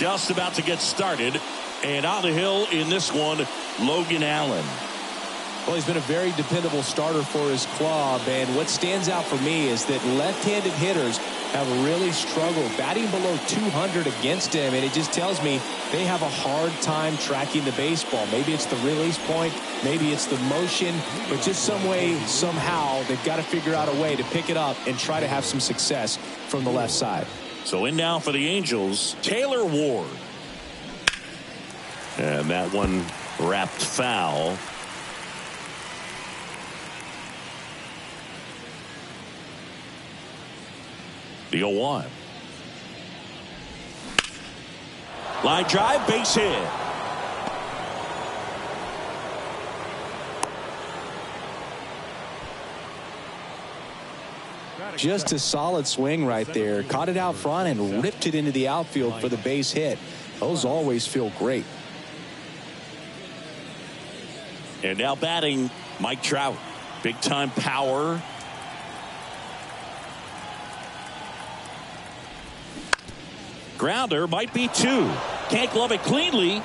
just about to get started. And on the hill in this one, Logan Allen. Well, he's been a very dependable starter for his club, and what stands out for me is that left-handed hitters have really struggled batting below 200 against him, and it just tells me they have a hard time tracking the baseball. Maybe it's the release point, maybe it's the motion, but just some way, somehow, they've got to figure out a way to pick it up and try to have some success from the left side. So in now for the Angels, Taylor Ward. And that one wrapped foul. The 0-1. Line drive, base hit. Just a solid swing right there. Caught it out front and ripped it into the outfield for the base hit. Those always feel great. And now batting, Mike Trout. Big time power. Grounder might be two. Can't glove it cleanly.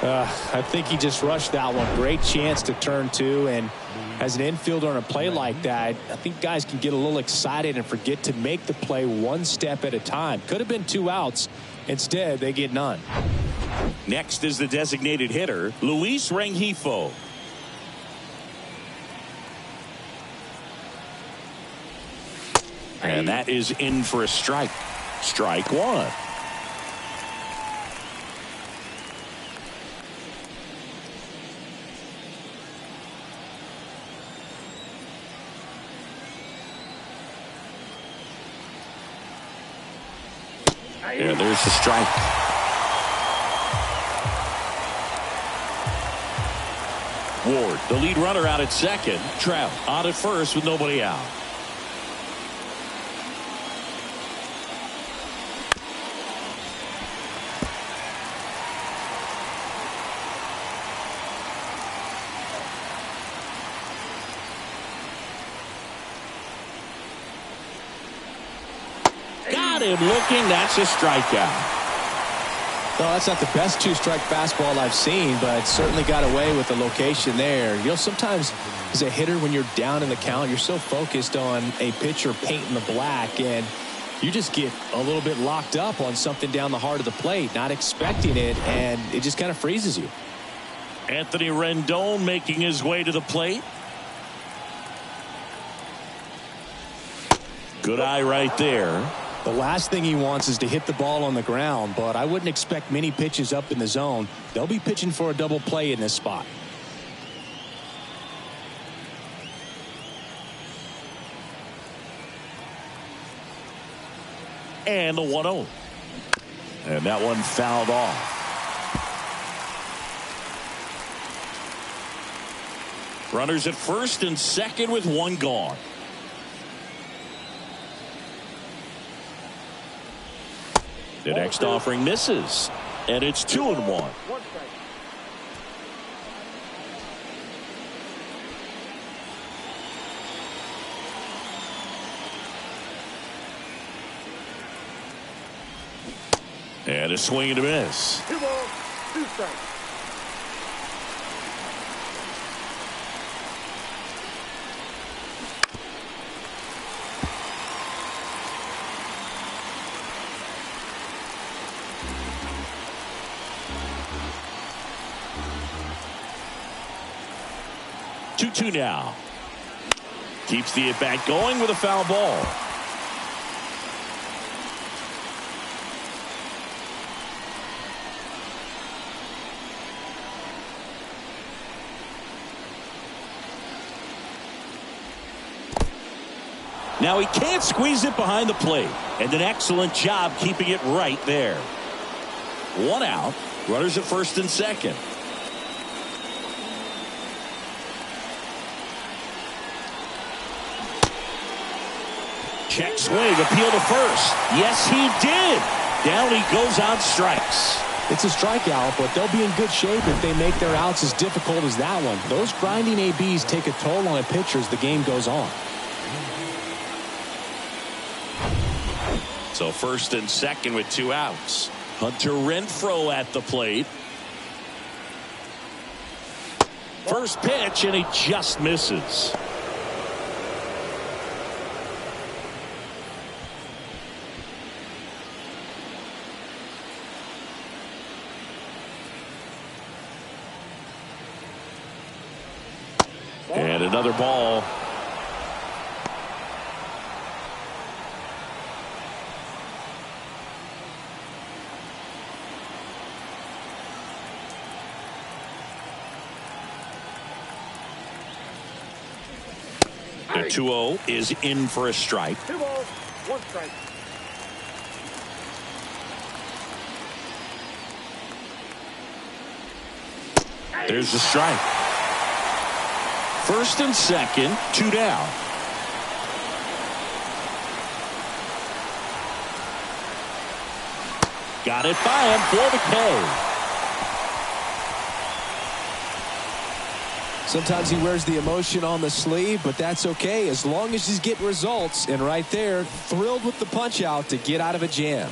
I think he just rushed that one. Great chance to turn two, and as an infielder on a play like that, I think guys can get a little excited and forget to make the play one step at a time. Could have been 2 outs. Instead, they get none. Next is the designated hitter, Luis Rengifo. And that is in for a strike. Strike one. Yeah, there's the strike. Ward, the lead runner, out at second. Trout on at first with nobody out. Him looking, that's a strikeout. No, that's not the best 2-strike fastball I've seen, but certainly got away with the location there. You know, sometimes as a hitter, when you're down in the count, you're so focused on a pitcher painting the black, and you just get a little bit locked up on something down the heart of the plate, not expecting it, and it just kind of freezes you. Anthony Rendon making his way to the plate. Good eye right there. The last thing he wants is to hit the ball on the ground, but I wouldn't expect many pitches up in the zone. They'll be pitching for a double play in this spot. And the 1-0. And that one fouled off. Runners at first and second with one gone. The next offering misses, and it's 2-1. And a swing and a miss. 2 balls, 2 strikes. Two now. Keeps the at-bat going with a foul ball. Now he can't squeeze it behind the plate, and an excellent job keeping it right there. 1 out. Runners at first and second. Check swing, appeal to first. Yes, he did. Down he goes on strikes. It's a strikeout, but they'll be in good shape if they make their outs as difficult as that one. Those grinding ABs take a toll on a pitcher as the game goes on. So first and second with 2 outs. Hunter Renfroe at the plate. First pitch, and he just misses. And another ball. The 2-0 is in for a strike. 2 balls, 1 strike. There's the strike. First and second, 2 down. Got it by him for the K. Sometimes he wears the emotion on the sleeve, but that's okay as long as he's getting results. And right there, thrilled with the punch out to get out of a jam.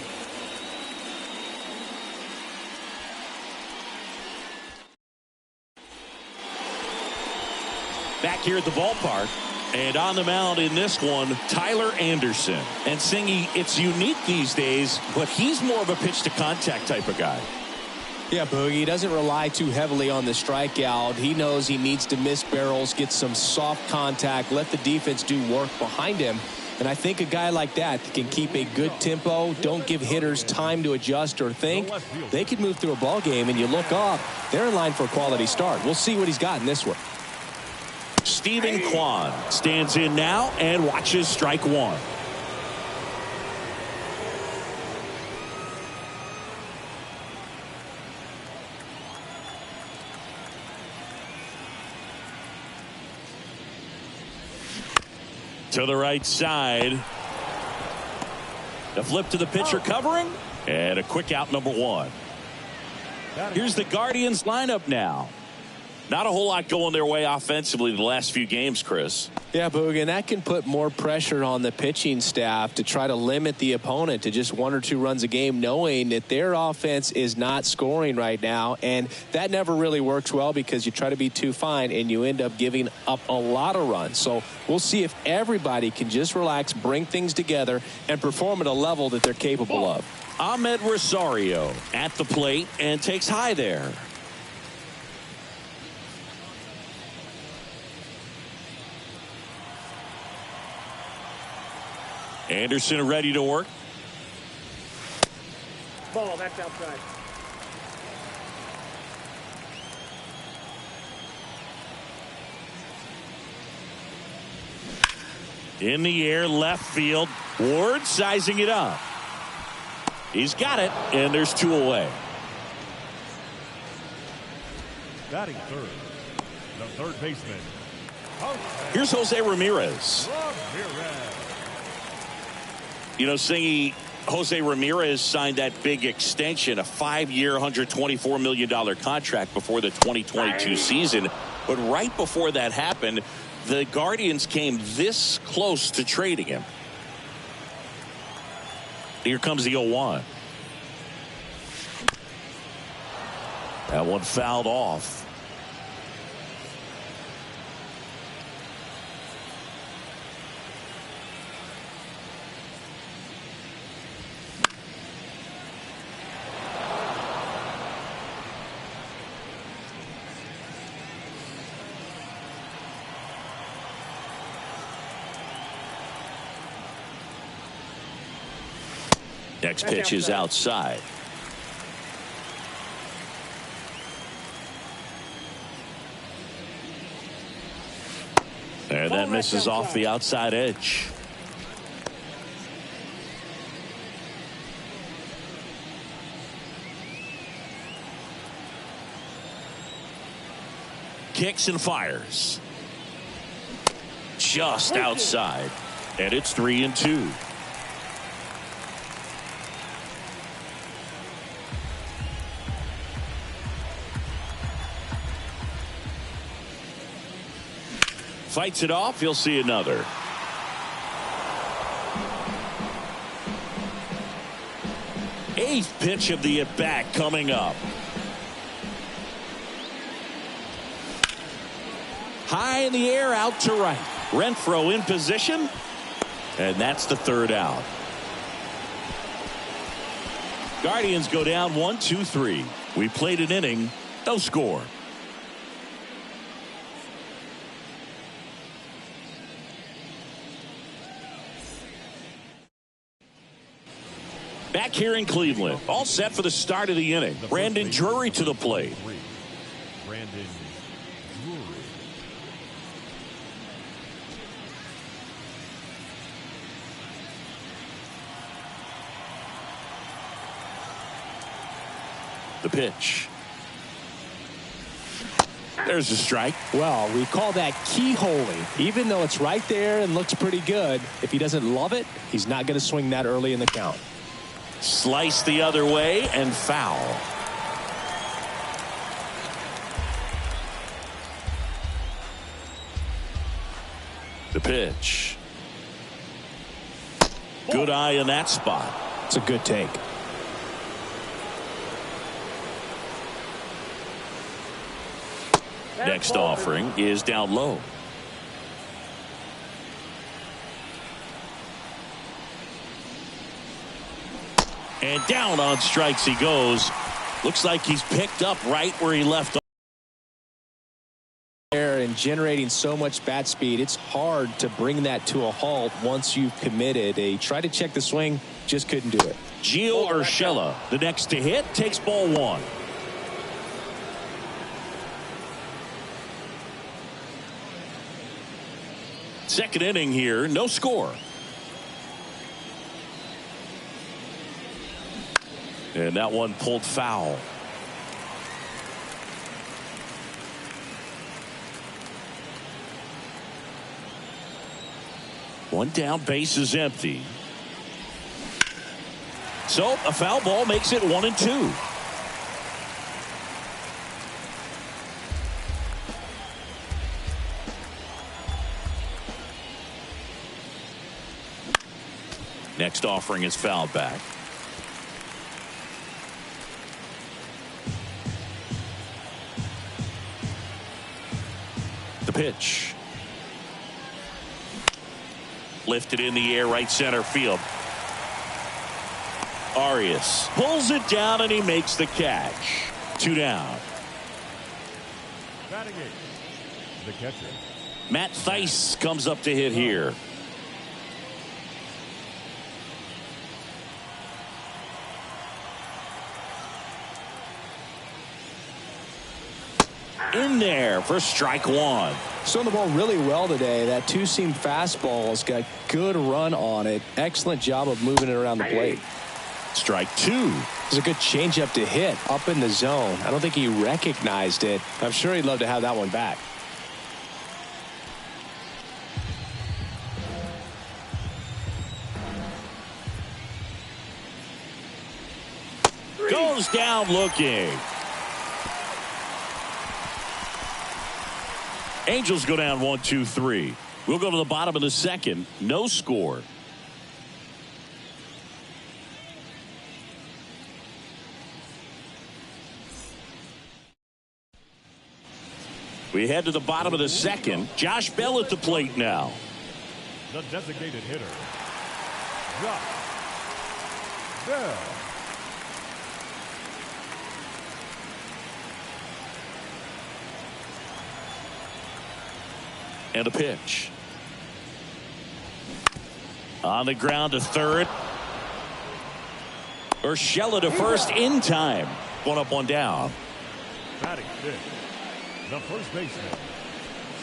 Back here at the ballpark, and on the mound in this one, Tyler Anderson. And Singy, it's unique these days, but he's more of a pitch to contact type of guy. Yeah, Boogie, he doesn't rely too heavily on the strikeout. He knows he needs to miss barrels, get some soft contact, let the defense do work behind him. And I think a guy like that can keep a good tempo, don't give hitters time to adjust or think. They could move through a ball game, and you look up, they're in line for a quality start. We'll see what he's got in this one. Stephen Kwan stands in now and watches strike 1. To the right side. The flip to the pitcher covering. And a quick out, number 1. Here's the Guardians lineup now. Not a whole lot going their way offensively the last few games, Chris. Yeah, Boog, and that can put more pressure on the pitching staff to try to limit the opponent to just 1 or 2 runs a game, knowing that their offense is not scoring right now. And that never really works well because you try to be too fine and you end up giving up a lot of runs. So we'll see if everybody can just relax, bring things together, and perform at a level that they're capable of. Ahmed Rosario at the plate and takes high there. Anderson ready to work. Ball, that's outside. In the air, left field. Ward sizing it up. He's got it, and there's 2 away. Batting third, the third baseman. Here's Jose Ramirez. You know, Singy, Jose Ramirez signed that big extension, a 5-year, $124 million contract before the 2022 season. But right before that happened, the Guardians came this close to trading him. Here comes the 0-1. That one fouled off. Next pitch is outside. And that misses off the outside edge. Kicks and fires. Just outside. And it's 3-2. Fights it off. He'll see another. 8th pitch of the at-bat coming up. High in the air, out to right. Renfroe in position, and that's the 3rd out. Guardians go down 1-2-3. We played an inning, no score. Back here in Cleveland, all set for the start of the inning. Brandon Drury to the plate. Brandon Drury. The pitch. There's a strike. Well, we call that keyholing. Even though it's right there and looks pretty good, if he doesn't love it, he's not going to swing that early in the count. Slice the other way and foul. The pitch. Good eye in that spot. It's a good take. Next offering is down low. And down on strikes he goes. Looks like he's picked up right where he left off. And generating so much bat speed, it's hard to bring that to a halt once you've committed. He tried to check the swing, just couldn't do it. Gio Urshela, the next to hit, takes ball 1. Second inning here, no score. And that one pulled foul. One down, base is empty. So a foul ball makes it 1-2. Next offering is fouled back. The pitch. Lifted in the air, right center field. Arias pulls it down and he makes the catch. 2 down. Batting 8th, the catcher. Matt Thaiss comes up to hit here. In there for strike 1. Throwing the ball really well today. That 2-seam fastball's got good run on it. Excellent job of moving it around the plate. Strike 2. It's a good changeup to hit up in the zone. I don't think he recognized it. I'm sure he'd love to have that one back. Goes down looking. Angels go down 1-2-3. We'll go to the bottom of the second. No score. We head to the bottom of the second. Josh Bell at the plate now. The designated hitter, Josh Bell. And a pitch. On the ground to third. Urshela to first in time. 1 up, 1 down. Batting 5th, the first baseman,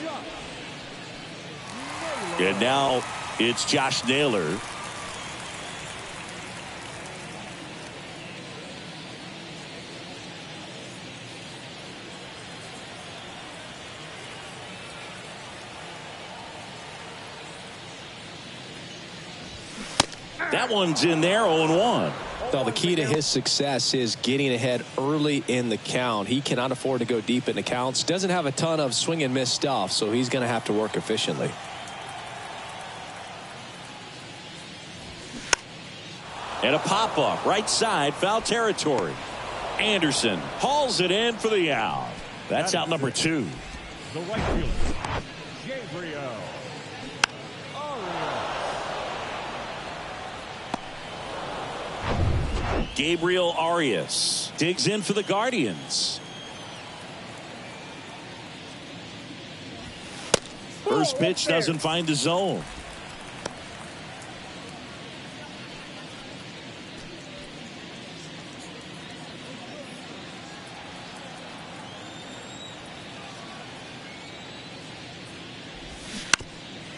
Josh Naylor. And now it's Josh Naylor. That one's in there, 0-1. Well, the key to his success is getting ahead early in the count. He cannot afford to go deep in the counts. Doesn't have a ton of swing and miss stuff, so he's going to have to work efficiently. And a pop-up right side, foul territory. Anderson hauls it in for the out. That's out number 2. The right fielder, Gabriel. Gabriel Arias digs in for the Guardians. First pitch doesn't find the zone.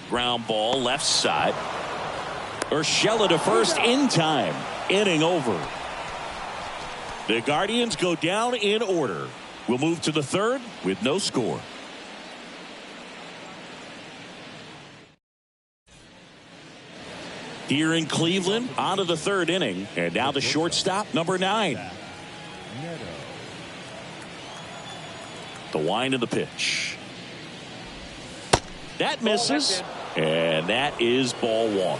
Ground ball left side. Urshela to first in time. Inning over. The Guardians go down in order. We'll move to the third with no score. Here in Cleveland, on to the third inning. And now the shortstop, number 9. The wind of the pitch. That misses. And that is ball 1.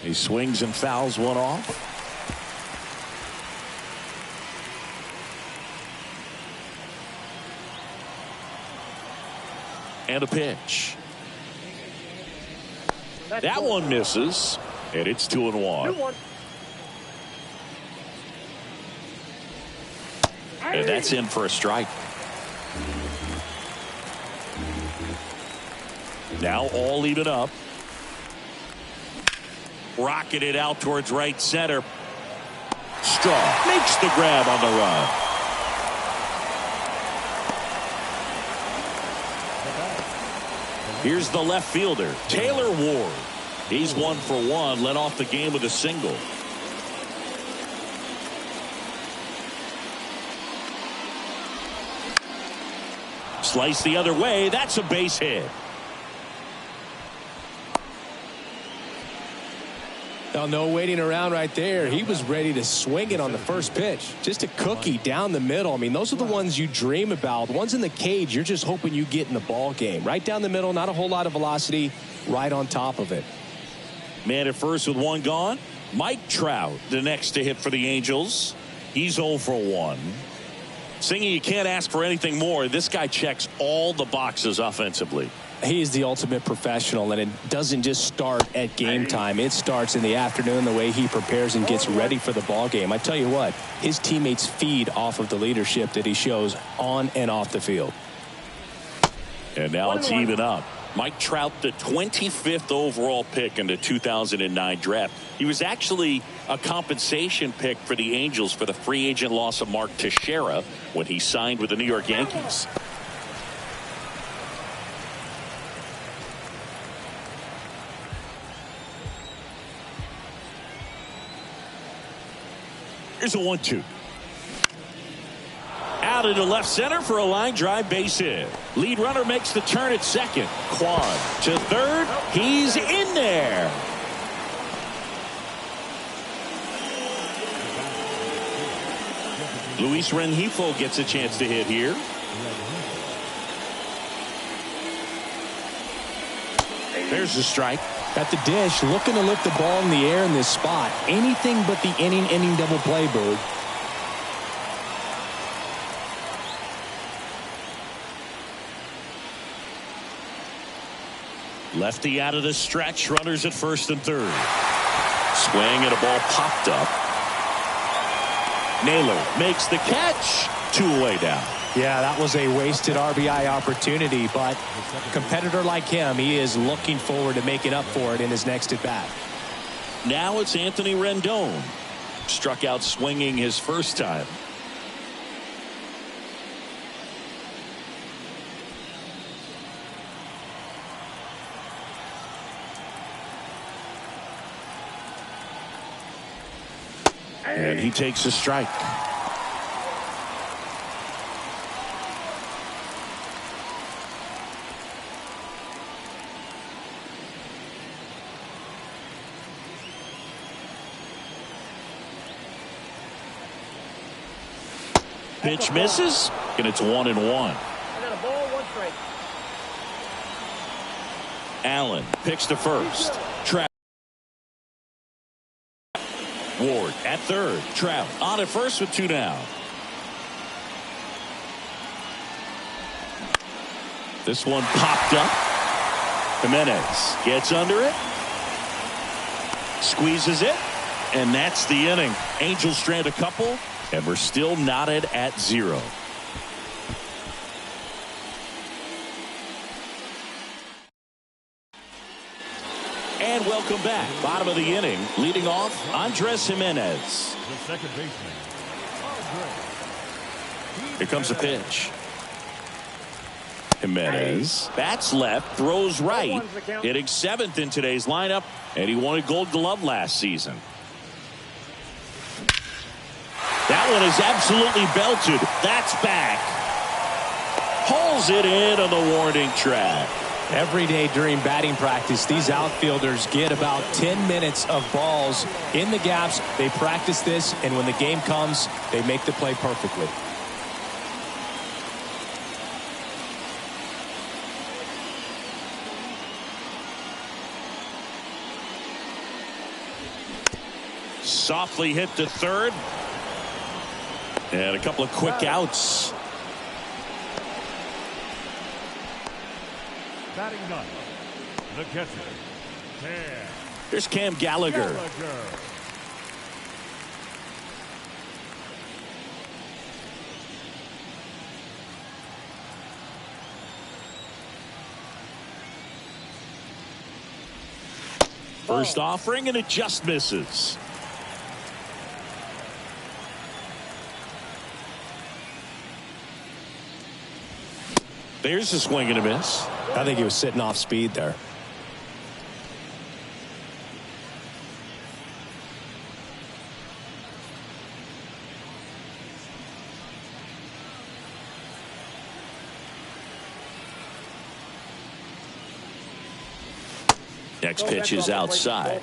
He swings and fouls one off. And a pitch. That one misses. And it's 2-1. And that's in for a strike. Now all even up. Rocketed out towards right center. Straw makes the grab on the run. Here's the left fielder, Taylor Ward. He's 1 for 1, led off the game with a single. Slice the other way. That's a base hit. Oh, no waiting around right there. He was ready to swing it on the first pitch. Just a cookie down the middle. I mean, those are the ones you dream about. The ones in the cage, you're just hoping you get in the ball game. Right down the middle, not a whole lot of velocity, right on top of it. Man at first with 1 gone. Mike Trout, the next to hit for the Angels. He's 0 for 1. Singing, you can't ask for anything more. This guy checks all the boxes offensively. He is the ultimate professional, and it doesn't just start at game time. It starts in the afternoon, the way he prepares and gets ready for the ball game. I tell you what, his teammates feed off of the leadership that he shows on and off the field. And now it's even up. Mike Trout, the 25th overall pick in the 2009 draft. He was actually a compensation pick for the Angels for the free agent loss of Mark Teixeira when he signed with the New York Yankees. Here's a 1-2. Out into left center for a line drive base hit. Lead runner makes the turn at second. Quan to third. He's in there. Luis Rengifo gets a chance to hit here. There's the strike. At the dish, looking to lift the ball in the air in this spot. Anything but the inning double play, Bird. Lefty out of the stretch. Runners at first and third. Swing and a ball popped up. Naylor makes the catch. 2 away down. Yeah, that was a wasted RBI opportunity, but a competitor like him, he is looking forward to making up for it in his next at bat. Now it's Anthony Rendon. Struck out swinging his first time. And he takes a strike. Pitch misses, and it's 1-1. I got a ball, 1 strike. Allen picks to first. Trout. Ward at third. Trout on at first with 2 down. This one popped up. Jimenez gets under it. Squeezes it. And that's the inning. Angels strand a couple. And we're still knotted at 0. And welcome back. Bottom of the inning. Leading off, Andres Jimenez. The second baseman. Here comes a pitch. Jimenez bats left, throws right, hitting 7th in today's lineup, and he won a Gold Glove last season. That one is absolutely belted. That's back. Pulls it in on the warning track. Every day during batting practice, these outfielders get about 10 minutes of balls in the gaps. They practice this, and when the game comes, they make the play perfectly. Softly hit to third. And a couple of quick outs. Batting ninth, the catcher, There's Cam Gallagher. First offering, and it just misses. There's a swing and a miss. I think he was sitting off speed there. Next pitch is outside.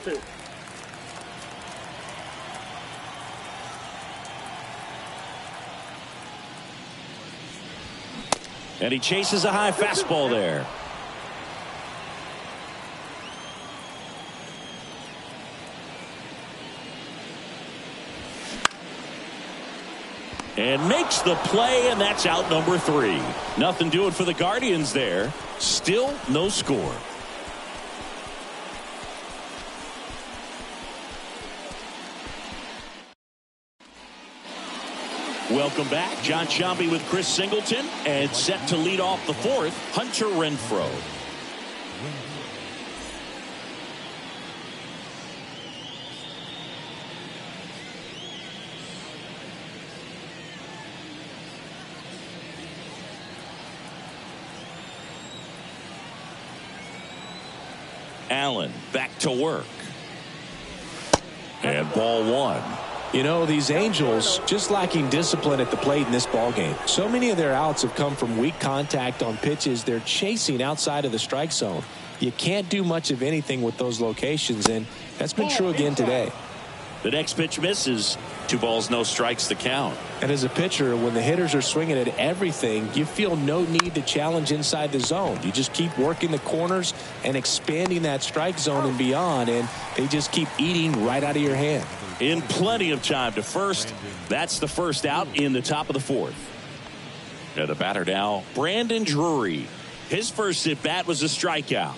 And he chases a high fastball there. And makes the play, and that's out number 3. Nothing doing for the Guardians there. Still no score. Welcome back. John Sciambi with Chris Singleton, and set to lead off the 4th, Hunter Renfroe. Allen back to work. And ball 1. You know, these Angels just lacking discipline at the plate in this ballgame. So many of their outs have come from weak contact on pitches they're chasing outside of the strike zone. You can't do much of anything with those locations, and that's been true again today. The next pitch misses. 2 balls, no strikes to count. And as a pitcher, when the hitters are swinging at everything, you feel no need to challenge inside the zone. You just keep working the corners and expanding that strike zone and beyond, and they just keep eating right out of your hand. In plenty of time to first. That's the first out in the top of the 4th. Now the batter now, Brandon Drury. His first at bat was a strikeout.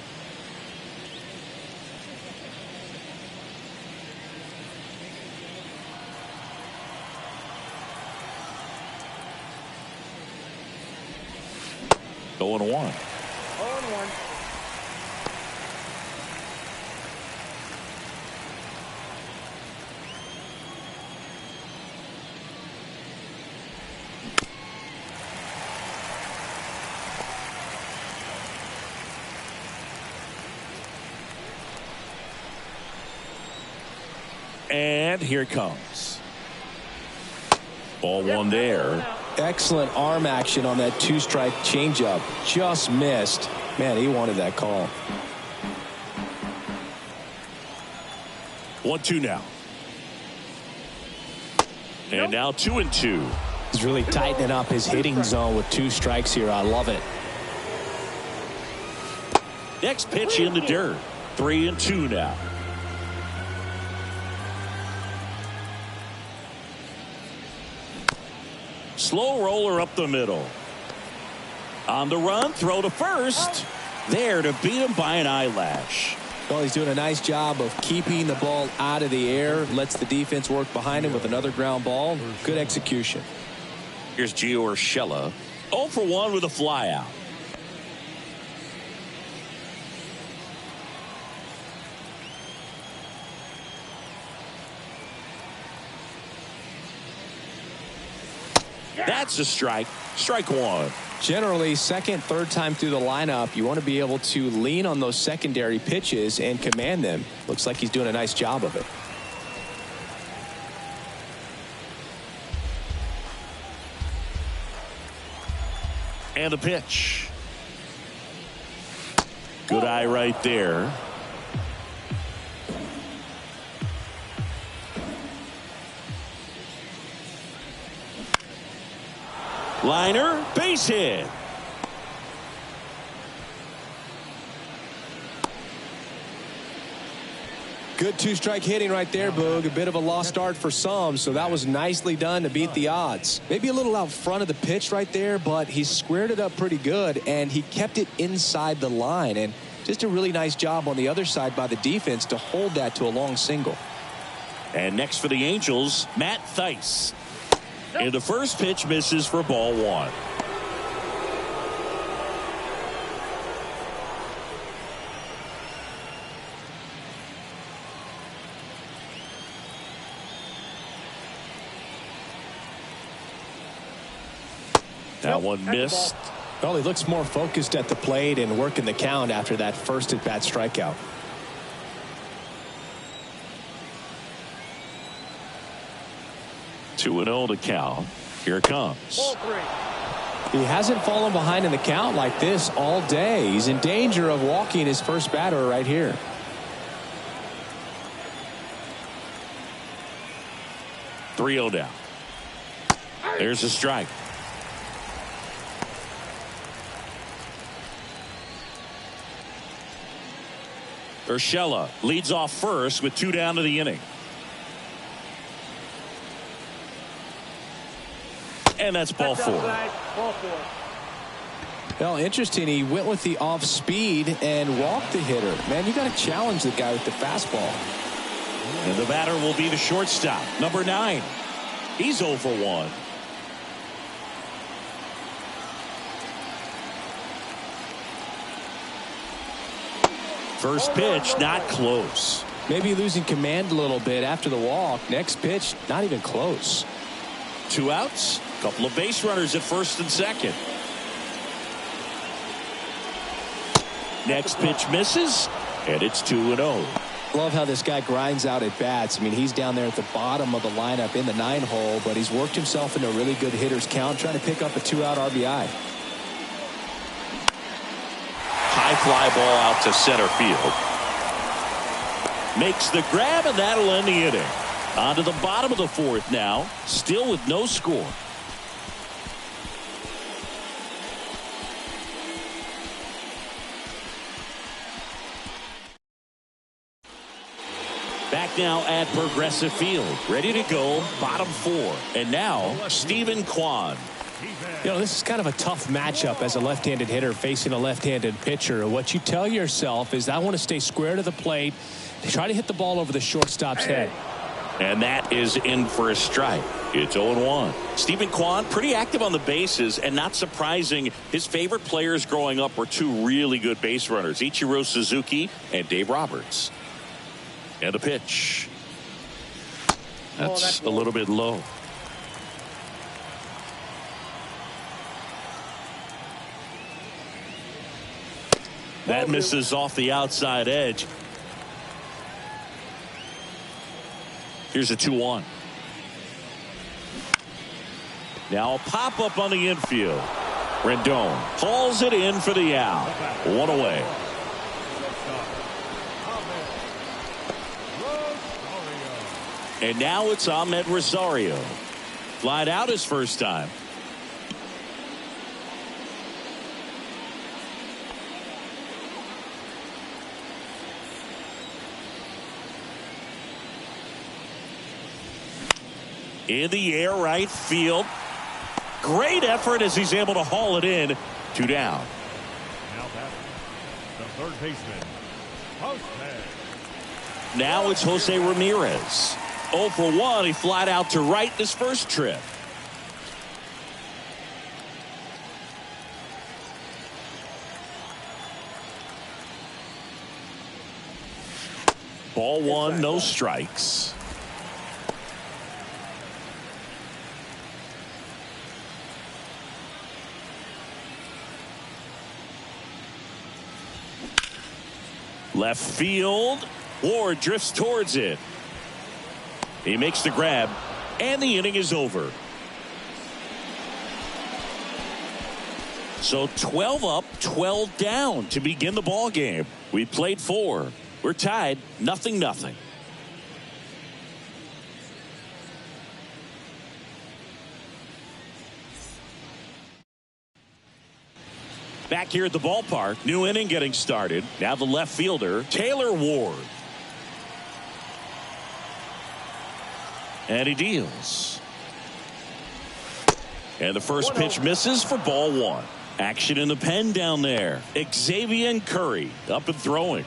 Going 1. And here it comes. Ball 1 there. Excellent arm action on that 2-strike changeup. Just missed. Man, he wanted that call. 1-2 now. And now 2-2. He's really tightening up his hitting zone with 2 strikes here. I love it. Next pitch in the dirt. 3-2 now. Slow roller up the middle. On the run, throw to first. There to beat him by an eyelash. Well, he's doing a nice job of keeping the ball out of the air. Lets the defense work behind him with another ground ball. Good execution. Here's Gio Urshela. 0 for 1 with a fly out. That's a strike. Strike one. Generally, second, third time through the lineup, you want to be able to lean on those secondary pitches and command them. Looks like he's doing a nice job of it. And the pitch. Good eye right there. Liner, base hit. Good two-strike hitting right there, Boog. A bit of a lost start for some, so that was nicely done to beat the odds. Maybe a little out front of the pitch right there, but he squared it up pretty good, and he kept it inside the line. And just a really nice job on the other side by the defense to hold that to a long single. And next for the Angels, Matt Thaiss. And the first pitch misses for ball one. That one missed. Well, he looks more focused at the plate and working the count after that first at-bat strikeout. Two and 0 to count. Here it comes. He hasn't fallen behind in the count like this all day. He's in danger of walking his first batter right here. Three 0 down. There's a strike. Urshela leads off first with 2 down to the inning. And that's ball four. Well, interesting. He went with the off speed and walked the hitter. Man, you got to challenge the guy with the fastball. And the batter will be the shortstop, number 9. He's 0 for 1. First pitch, not close. Maybe losing command a little bit after the walk. Next pitch, not even close. 2 outs, couple of base runners at first and second. Next pitch misses, and it's 2 and 0. Love how this guy grinds out at bats. I mean, he's down there at the bottom of the lineup in the 9 hole, but he's worked himself into a really good hitter's count, trying to pick up a 2-out RBI. High fly ball out to center field. Makes the grab, and that'll end the inning. On to the bottom of the 4th now, still with no score. Back now at Progressive Field, ready to go, bottom 4. And now, Stephen Kwan. You know, this is kind of a tough matchup as a left-handed hitter facing a left-handed pitcher. What you tell yourself is, I want to stay square to the plate, try to hit the ball over the shortstop's head. And that is in for a strike. It's 0-1. Stephen Kwan, pretty active on the bases, and not surprising, his favorite players growing up were 2 really good base runners, Ichiro Suzuki and Dave Roberts. And the pitch. That's a little bit low. That misses off the outside edge. Here's a 2-1. Now a pop up on the infield. Rendon hauls it in for the out. 1 away. And now it's Ahmed Rosario. Flied out his first time. In the air, right field. Great effort as he's able to haul it in. 2 down. Now batting, the third baseman, Jose. Now it's Jose Ramirez. 0 for 1. He flied out to right his first trip. Ball 1, no strikes. Left field. Ward drifts towards it. He makes the grab, and the inning is over. So 12 up, 12 down to begin the ball game. We played 4. We're tied, 0-0. Back here at the ballpark, new inning getting started. Now the left fielder, Taylor Ward. And he deals. And the first pitch misses for ball 1. Action in the pen down there. Xavier Curry up and throwing.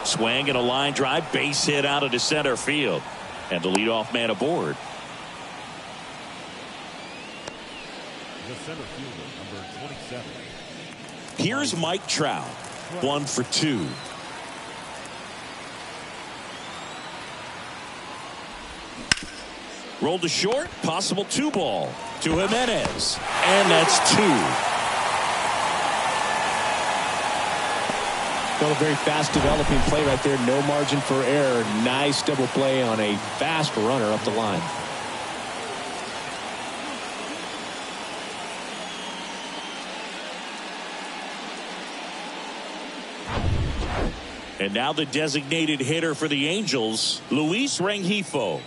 Swing and a line drive, base hit out into center field. And the leadoff man aboard. The center fielder, number 27. Here's Mike Trout. 1 for 2. Rolled to short, possible 2 ball to Jimenez. And that's 2. Well, a very fast developing play right there. No margin for error. Nice double play on a fast runner up the line. And now the designated hitter for the Angels, Luis Rengifo.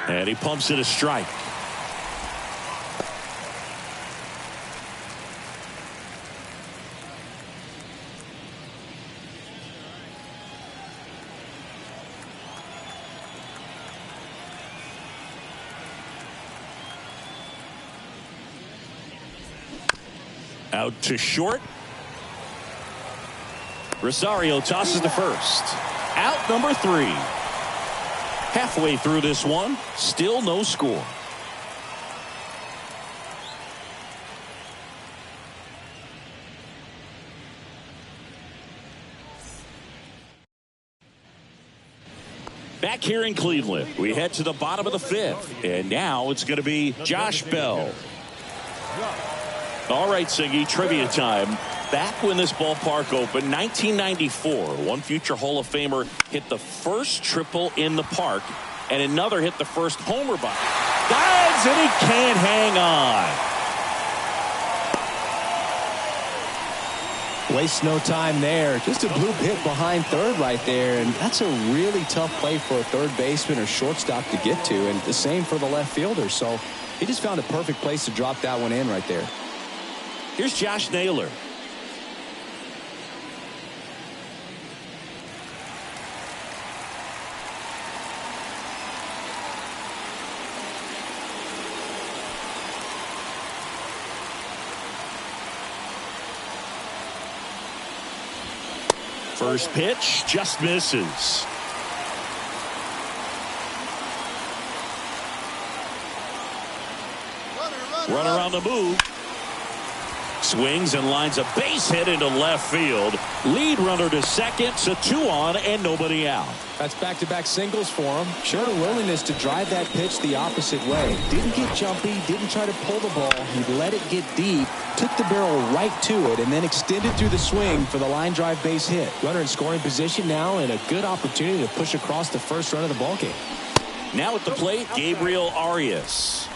And he pumps it a strike. Out to short. Rosario tosses the first. Out number 3. Halfway through this one, still no score. Back here in Cleveland, we head to the bottom of the 5th. And now it's going to be Josh Bell. All right, Siggy, trivia time. Back when this ballpark opened, 1994, one future Hall of Famer hit the first triple in the park, and another hit the first homer by. Dives, and he can't hang on. Waste no time there. Just a bloop hit behind third right there, and that's a really tough play for a third baseman or shortstop to get to, and the same for the left fielder. So he just found a perfect place to drop that one in right there. Here's Josh Naylor. First pitch just misses. Runner on the move. Swings and lines a base hit into left field. Lead runner to second, so 2 on and nobody out. That's back-to-back singles for him. Showed a willingness to drive that pitch the opposite way. Didn't get jumpy, didn't try to pull the ball. He let it get deep, took the barrel right to it, and then extended through the swing for the line drive base hit. Runner in scoring position now, and a good opportunity to push across the first run of the ballgame. Now at the plate, Gabriel Arias.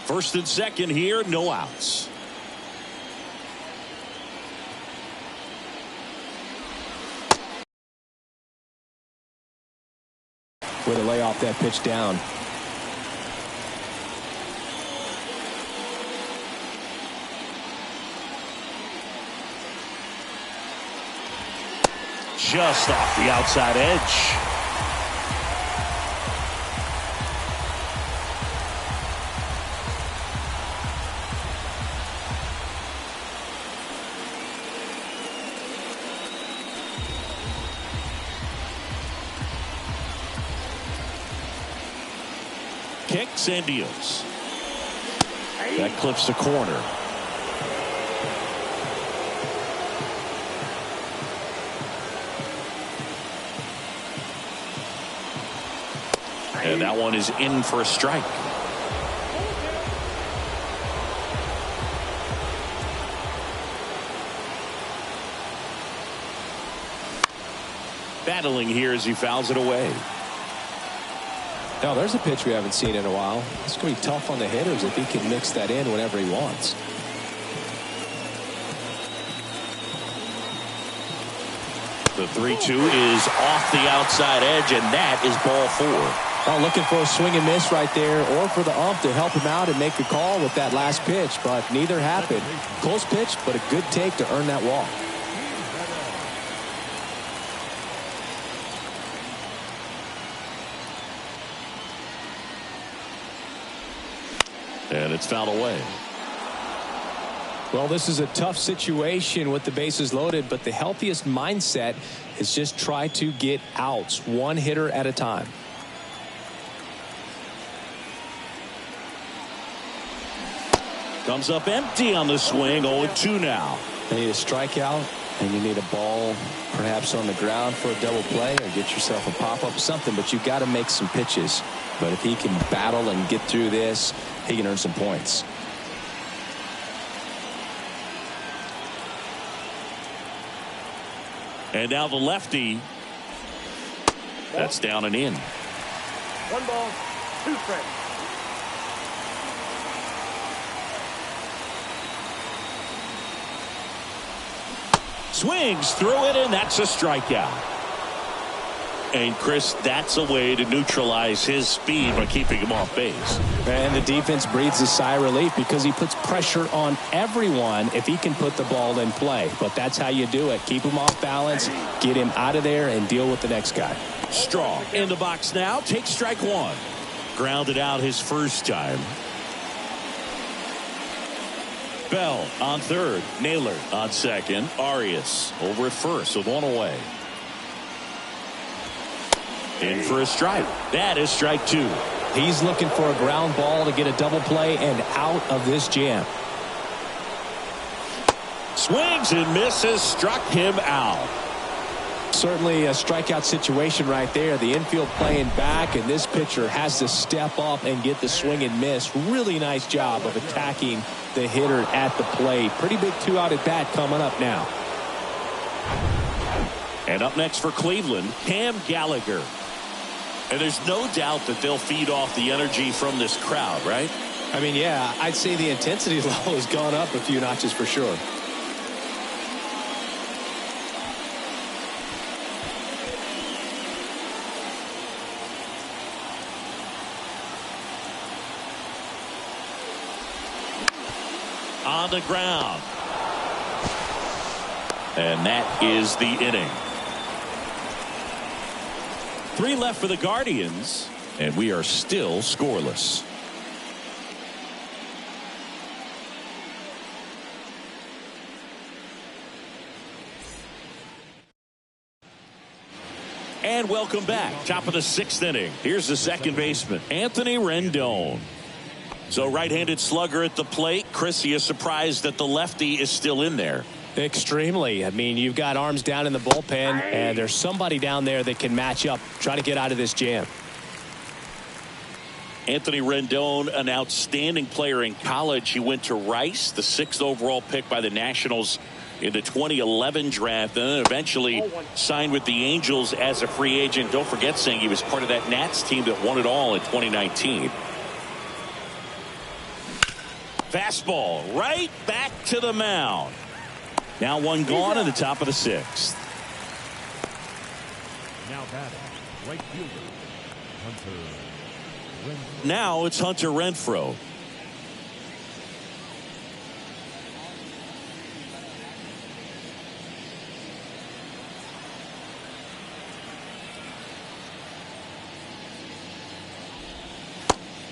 First and second here, no outs. Way to lay off that pitch down. Just off the outside edge. Kicks and deals. That clips the corner. And that one is in for a strike. Battling here as he fouls it away. Now there's a pitch we haven't seen in a while. It's going to be tough on the hitters if he can mix that in whenever he wants. The 3-2 is off the outside edge, and that is ball 4. Oh, looking for a swing and miss right there, or for the ump to help him out and make the call with that last pitch, but neither happened. Close pitch, but a good take to earn that walk. And it's fouled away. Well, this is a tough situation with the bases loaded, but the healthiest mindset is just try to get outs, one hitter at a time. Comes up empty on the swing. 0-2 now. You need a strikeout, and you need a ball perhaps on the ground for a double play, or get yourself a pop-up, something, but you've got to make some pitches. But if he can battle and get through this, he can earn some points. And now the lefty. That's down and in. 1 ball, 2 strikes. Swings through it, and that's a strikeout. And Chris, that's a way to neutralize his speed by keeping him off base. And the defense breathes a sigh of relief because he puts pressure on everyone if he can put the ball in play. But that's how you do it. Keep him off balance, get him out of there, and deal with the next guy. Strong in the box now. Takes strike 1. Grounded out his first time. Bell on third. Naylor on second. Arias over at first with 1 away. In for a strike. That is strike 2. He's looking for a ground ball to get a double play and out of this jam. Swings and misses. Struck him out. Certainly a strikeout situation right there. The infield playing back, and this pitcher has to step up and get the swing and miss. Really nice job of attacking the hitter at the plate. Pretty big 2-out at bat coming up now. And up next for Cleveland, Cam Gallagher. And there's no doubt that they'll feed off the energy from this crowd, right? I mean, yeah, I'd say the intensity level has gone up a few notches for sure. On the ground. And that is the inning. 3 left for the Guardians, and we are still scoreless. And welcome back. Top of the 6th inning. Here's the second baseman, Anthony Rendon. So right-handed slugger at the plate. Chris, you surprised that the lefty is still in there? Extremely. I mean, you've got arms down in the bullpen, and there's somebody down there that can match up, try to get out of this jam. Anthony Rendon, an outstanding player in college. He went to Rice, the 6th overall pick by the Nationals in the 2011 draft, and then eventually signed with the Angels as a free agent. Don't forget, saying he was part of that Nats team that won it all in 2019. Fastball right back to the mound. Now 1 gone in the top of the 6th. Now batting, right fielder, Now it's Hunter Renfroe.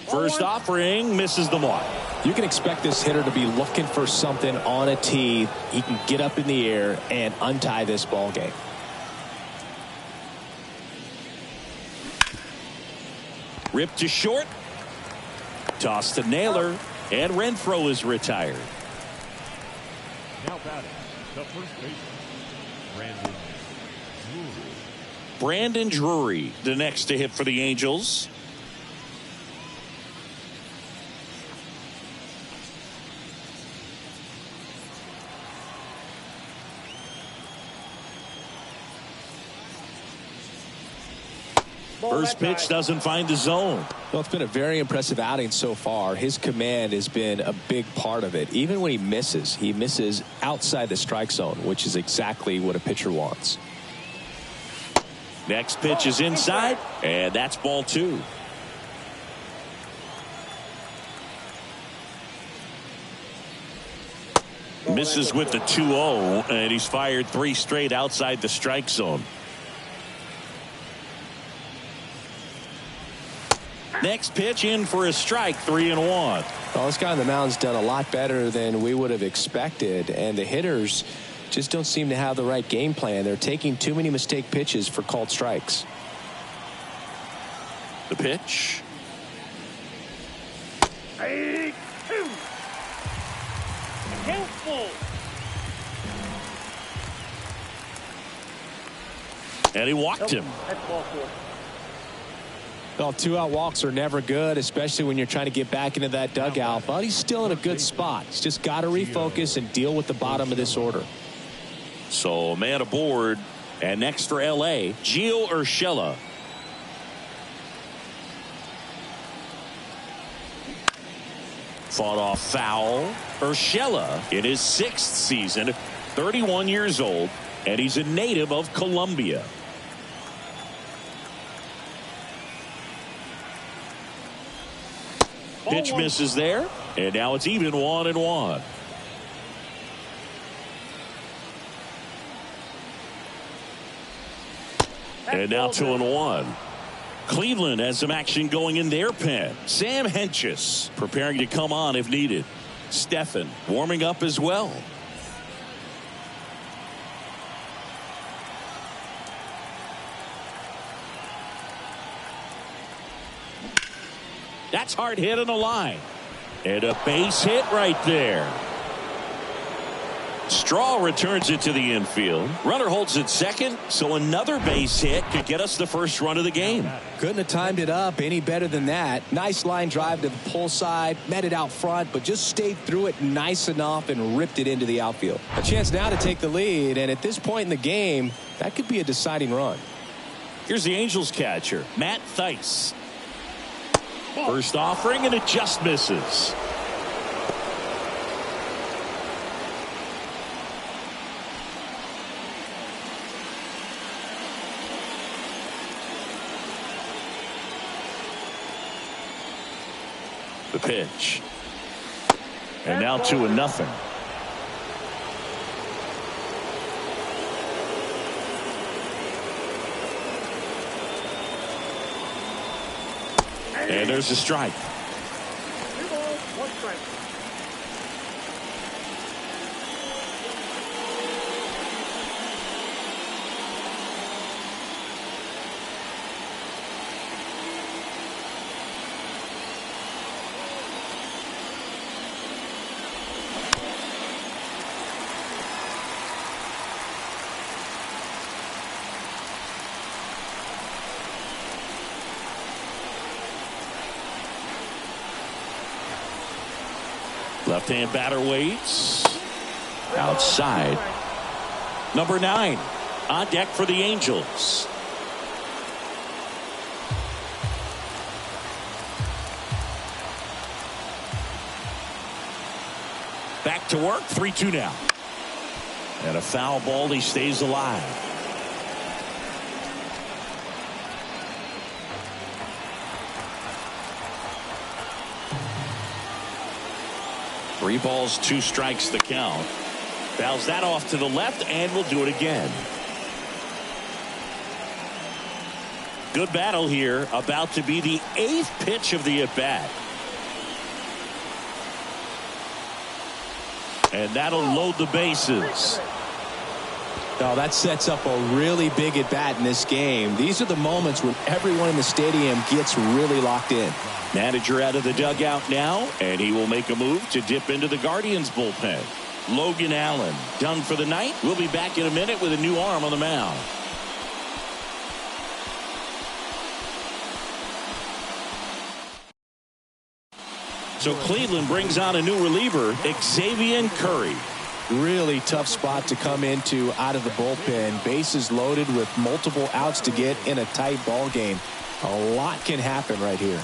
First offering misses the mark. You can expect this hitter to be looking for something on a tee. He can get up in the air and untie this ball game. Ripped to short. Toss to Naylor. And Renfroe is retired. Now batting, the first baseman, Brandon Drury, the next to hit for the Angels. First pitch doesn't find the zone. Well, it's been a very impressive outing so far. His command has been a big part of it. Even when he misses outside the strike zone, which is exactly what a pitcher wants. Next pitch is inside, and that's ball 2. Misses with the 2-0, and he's fired 3 straight outside the strike zone. Next pitch in for a strike, 3-1. Well, this guy on the mound's done a lot better than we would have expected, and the hitters just don't seem to have the right game plan. They're taking too many mistake pitches for called strikes. The pitch. 3-2. Count full. And he walked him. That's ball 4. Well, 2-out walks are never good, especially when you're trying to get back into that dugout. But he's still in a good spot. He's just got to refocus and deal with the bottom of this order. So, man aboard. And next for L.A., Gio Urshela. Fought off foul. Urshela in his 6th season, 31 years old, and he's a native of Colombia. Pitch misses there, and now it's even 1-1. And now 2-1. Cleveland has some action going in their pen. Sam Hentges preparing to come on if needed. Stephan warming up as well. That's hard hit on the line. And a base hit right there. Straw returns it to the infield. Runner holds it second, so another base hit could get us the first run of the game. Couldn't have timed it up any better than that. Nice line drive to the pull side, met it out front, but just stayed through it nice enough and ripped it into the outfield. A chance now to take the lead, and at this point in the game, that could be a deciding run. Here's the Angels catcher, Matt Thaiss. First offering, and it just misses. The pitch. And now 2-0. And there's a strike. 2 balls, 1 strike. Left-hand batter waits. Outside. Number 9 on deck for the Angels. Back to work. 3-2 now. And a foul ball. He stays alive. 3 balls, 2 strikes the count. Fouls that off to the left and will do it again. Good battle here. About to be the 8th pitch of the at-bat. And that'll load the bases. Now that sets up a really big at-bat in this game. These are the moments when everyone in the stadium gets really locked in. Manager out of the dugout now, and he will make a move to dip into the Guardians bullpen. Logan Allen done for the night. We'll be back in a minute with a new arm on the mound. So Cleveland brings on a new reliever, Xavier Curry. Really tough spot to come into out of the bullpen. Bases loaded with multiple outs to get in a tight ball game. A lot can happen right here.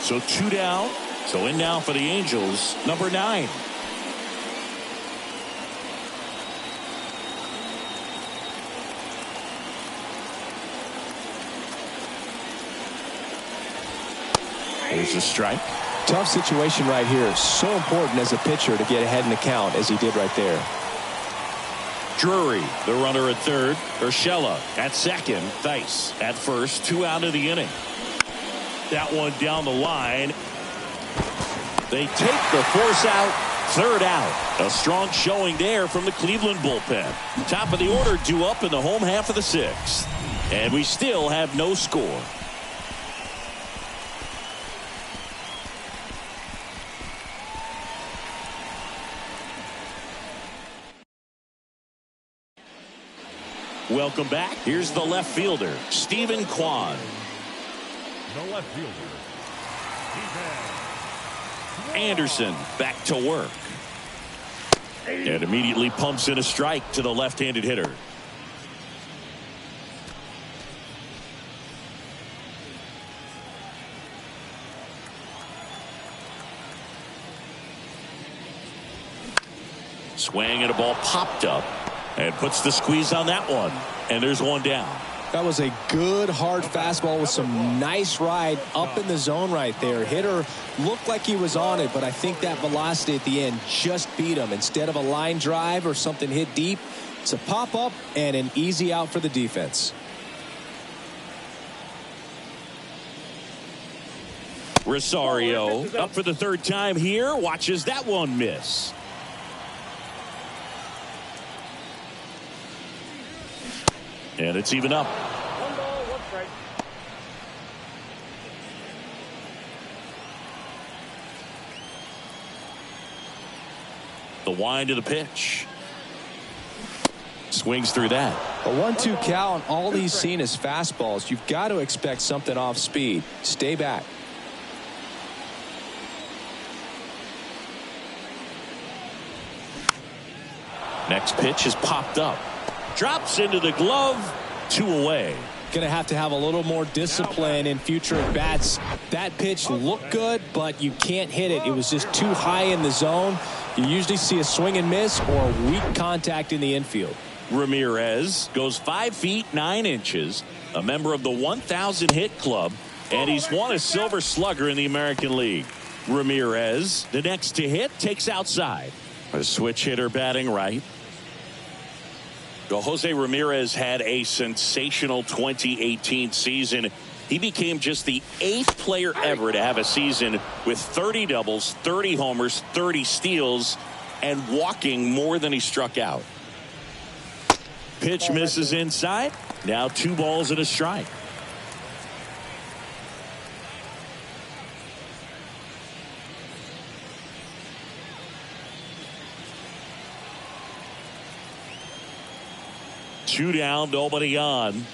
So 2 down. So in now for the Angels, number 9. There's a strike. Tough situation right here. So important as a pitcher to get ahead in the count as he did right there. Drury, the runner at third. Urshela at second. Thice at first. 2 out of the inning. That one down the line. They take the force out. 3rd out. A strong showing there from the Cleveland bullpen. Top of the order due up in the home half of the 6th. And we still have no score. Welcome back. Here's the left fielder, Stephen Kwan. The left fielder, Anderson back to work. And immediately pumps in a strike to the left-handed hitter. Swing and a ball popped up. And puts the squeeze on that one. And there's 1 down. That was a good hard fastball with some nice ride up in the zone right there. Hitter looked like he was on it, but I think that velocity at the end just beat him. Instead of a line drive or something hit deep, it's a pop up and an easy out for the defense. Rosario up for the 3rd time here. Watches that one miss. And it's even up. 1 ball, 1 strike. The wind of the pitch. Swings through that. A 1-2 count. All he's seen is fastballs. You've got to expect something off speed. Stay back. Next pitch is popped up. Drops into the glove. 2 away. Going to have a little more discipline in future at bats. That pitch looked good, but you can't hit it. It was just too high in the zone. You usually see a swing and miss or weak contact in the infield. Ramirez goes 5 feet 9 inches, a member of the 1,000 hit club, and he's won a Silver Slugger in the American League. Ramirez, the next to hit, takes outside. A switch hitter batting right. Well, Jose Ramirez had a sensational 2018 season. He became just the 8th player ever to have a season with 30 doubles, 30 homers, 30 steals, and walking more than he struck out. Pitch misses inside. Now 2 balls and a strike. Two down, nobody on.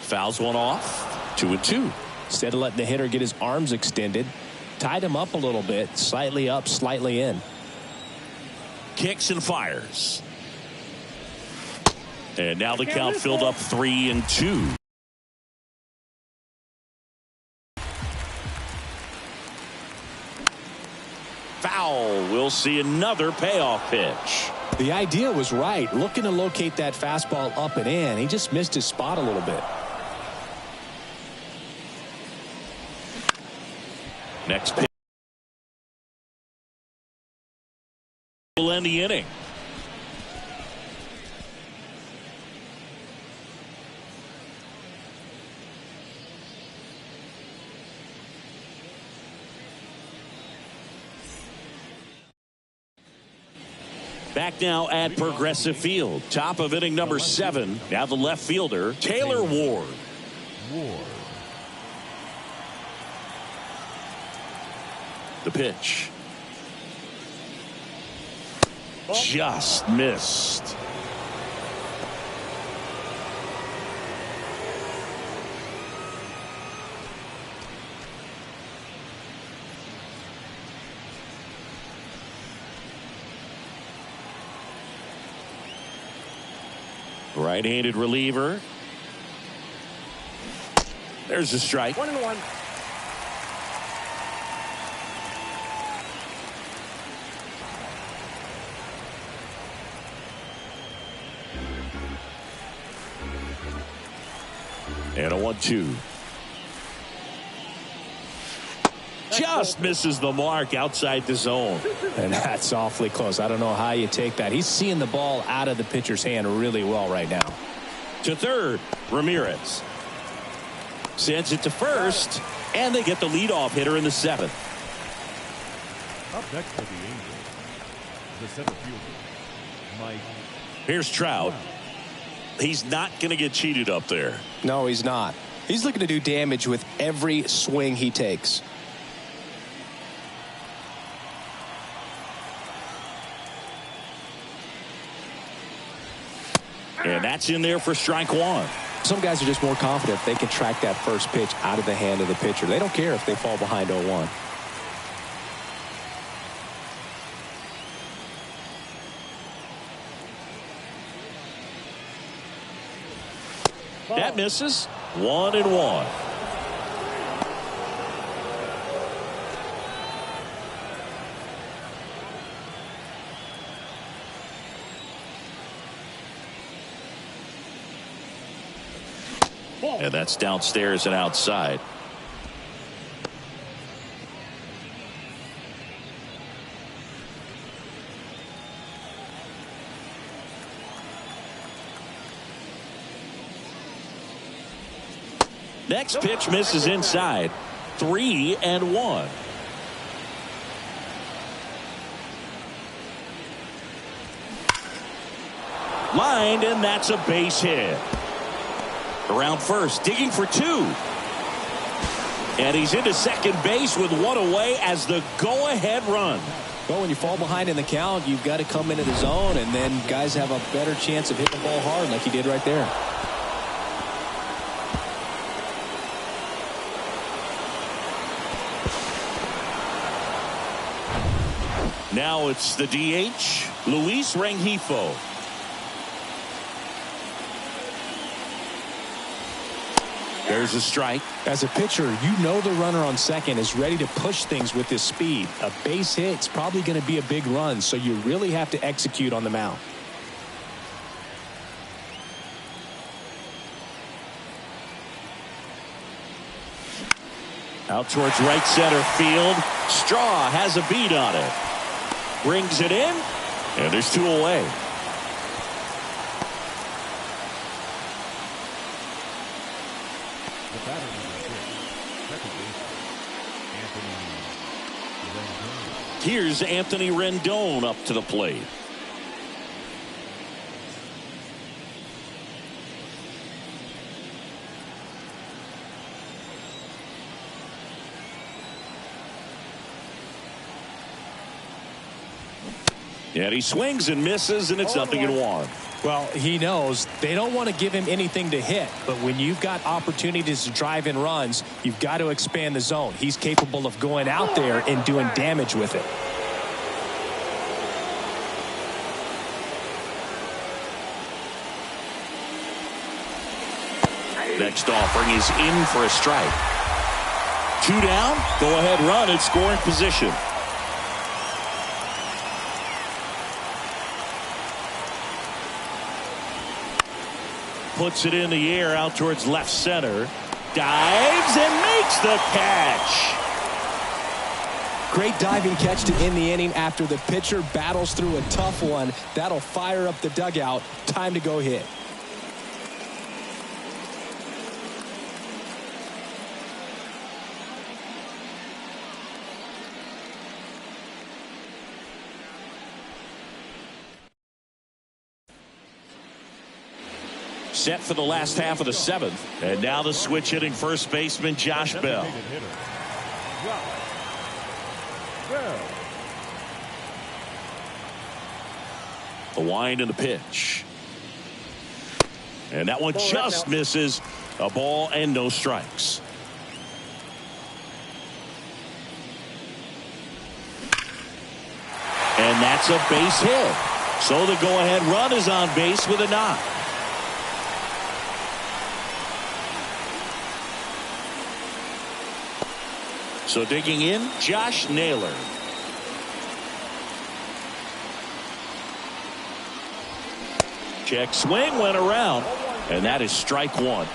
Fouls one off. 2-2. Instead of letting the hitter get his arms extended, tied him up a little bit, slightly up, slightly in. Kicks and fires. And now the count filled up 3-2. Foul. We'll see another payoff pitch. The idea was right, looking to locate that fastball up and in. He just missed his spot a little bit. Next pitch will end the inning. Back now at Progressive Field. Top of inning number 7. Now the left fielder, Taylor Ward. The pitch. Just missed. Right-handed reliever. There's a strike. 1-1. And a 1-2. Just misses the mark outside the zone. And that's awfully close. I don't know how you take that. He's seeing the ball out of the pitcher's hand really well right now. To third, Ramirez. Sends it to first, and they get the leadoff hitter in the 7th. Up next for the Angels, the center fielder, Mike. Here's Trout. He's not going to get cheated up there. No, he's not. He's looking to do damage with every swing he takes. And that's in there for strike 1. Some guys are just more confident if they can track that first pitch out of the hand of the pitcher. They don't care if they fall behind 0-1. That misses. 1-1. And that's downstairs and outside. Next pitch misses inside. 3-1. Lined, and that's a base hit. Around first, digging for 2. And he's into second base with 1 away as the go-ahead run. Well, when you fall behind in the count, you've got to come into the zone, and then guys have a better chance of hitting the ball hard like he did right there. Now it's the DH, Luis Rengifo. There's a strike. As a pitcher, you know the runner on second is ready to push things with his speed. A base hit's probably going to be a big run, so you really have to execute on the mound. Out towards right center field. Straw has a beat on it. Brings it in, and there's 2 away. The batter number 6, second baseman, Anthony Rendon. Here's Anthony Rendon up to the plate. And he swings and misses, and it's 0-1. Well, he knows they don't want to give him anything to hit, but when you've got opportunities to drive in runs, you've got to expand the zone. He's capable of going out there and doing damage with it. Next offering is in for a strike. 2 down, go ahead run in scoring position. Puts it in the air out towards left center. Dives and makes the catch. Great diving catch to end the inning after the pitcher battles through a tough one. That'll fire up the dugout. Time to go hit. Set for the last half of the seventh. And now the switch hitting first baseman Josh Bell. The wind and the pitch. And that one just misses. A ball and no strikes. And that's a base hit. So the go-ahead run is on base with a knock. So digging in, Josh Naylor. Check swing went around, and that is strike one.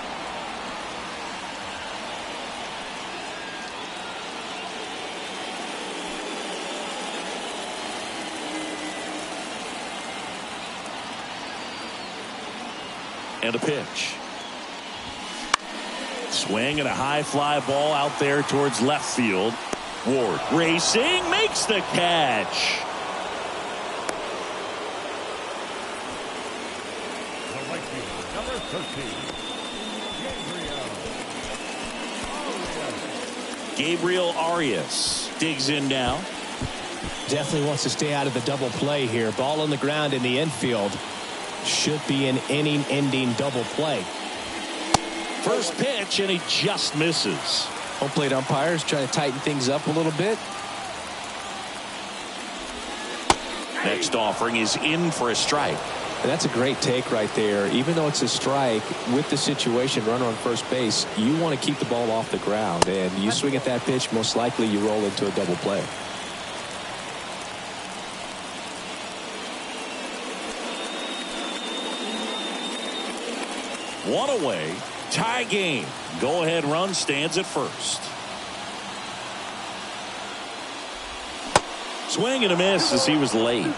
And a pitch. Swing and a high fly ball out there towards left field. Ward racing, makes the catch. The right fielder, number 13, Gabriel Arias digs in now. Definitely wants to stay out of the double play here. Ball on the ground in the infield. Should be an inning-ending double play. First pitch, and he just misses. Home plate umpires trying to tighten things up a little bit. Next offering is in for a strike. And that's a great take right there. Even though it's a strike, with the situation, runner on first base, you want to keep the ball off the ground. And you swing at that pitch, most likely you roll into a double play. One away. Tie game. Go-ahead run stands at first. Swing and a miss as he was late.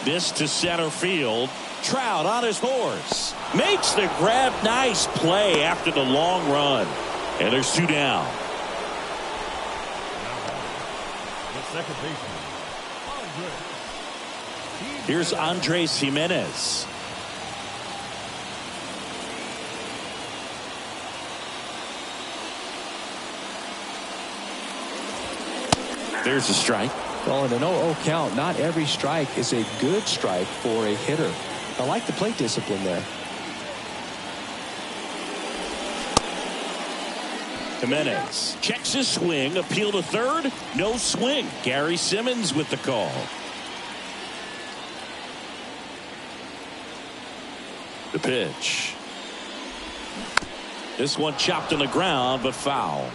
This to center field. Trout on his horse. Makes the grab. Nice play after the long run. And there's two down. the second baseman. Here's Andres Jimenez. There's a strike. Well, in an 0-0 count, not every strike is a good strike for a hitter. I like the plate discipline there. Jimenez checks his swing. Appeal to third. No swing. Gary Simmons with the call. The pitch. This one chopped on the ground, but foul.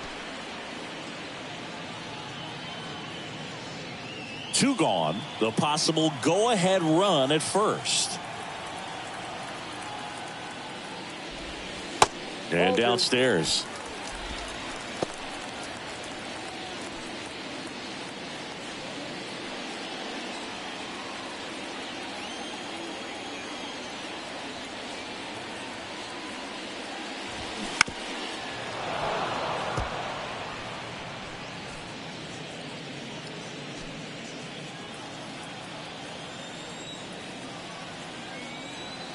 Two gone. The possible go-ahead run at first. And downstairs.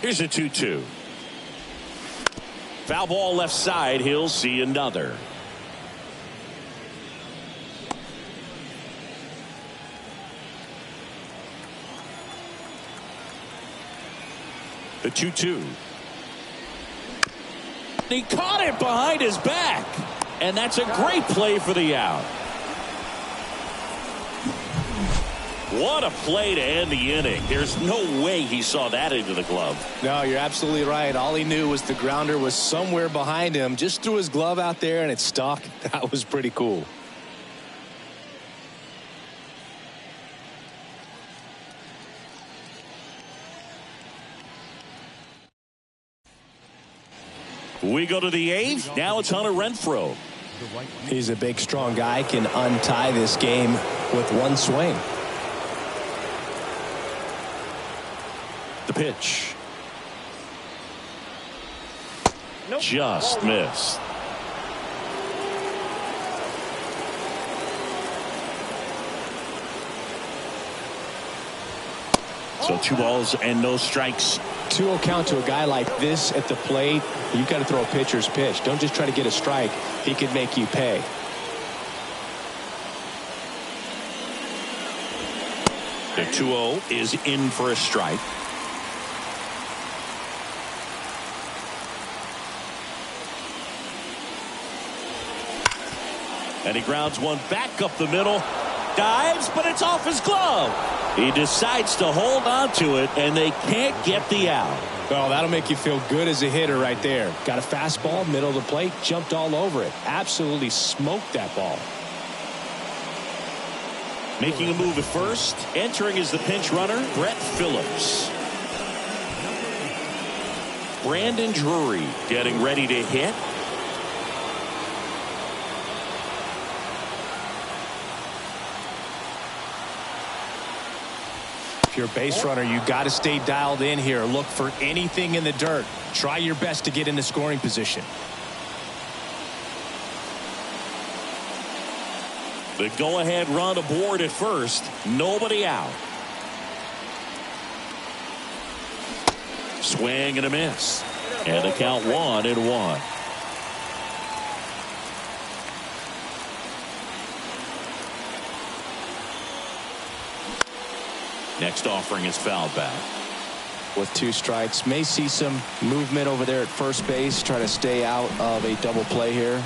Here's a 2-2. Foul ball left side. He'll see another. The 2-2. He caught it behind his back. And that's a great play for the out. What a play to end the inning. There's no way he saw that into the glove. No, you're absolutely right. All he knew was the grounder was somewhere behind him. Just threw his glove out there and it stuck. That was pretty cool. We go to the 8th. Now it's Hunter Renfroe. He's a big, strong guy, can untie this game with one swing. The pitch. Nope. Just missed. So 2 balls and no strikes. 2-0 count to a guy like this at the plate. You've got to throw a pitcher's pitch. Don't just try to get a strike. He could make you pay. The 2-0 is in for a strike. And he grounds one back up the middle. Dives, but it's off his glove. He decides to hold on to it, and they can't get the out. Oh, that'll make you feel good as a hitter right there. Got a fastball, middle of the plate, jumped all over it. Absolutely smoked that ball. Making a move at first. Entering as the pinch runner, Brett Phillips. Brandon Drury getting ready to hit. If you're a base runner, you got to stay dialed in here. Look for anything in the dirt. Try your best to get in the scoring position. The go-ahead run aboard at first. Nobody out. Swing and a miss. And the count 1-1. Next offering is fouled back. With 2 strikes, may see some movement over there at first base. Try to stay out of a double play here.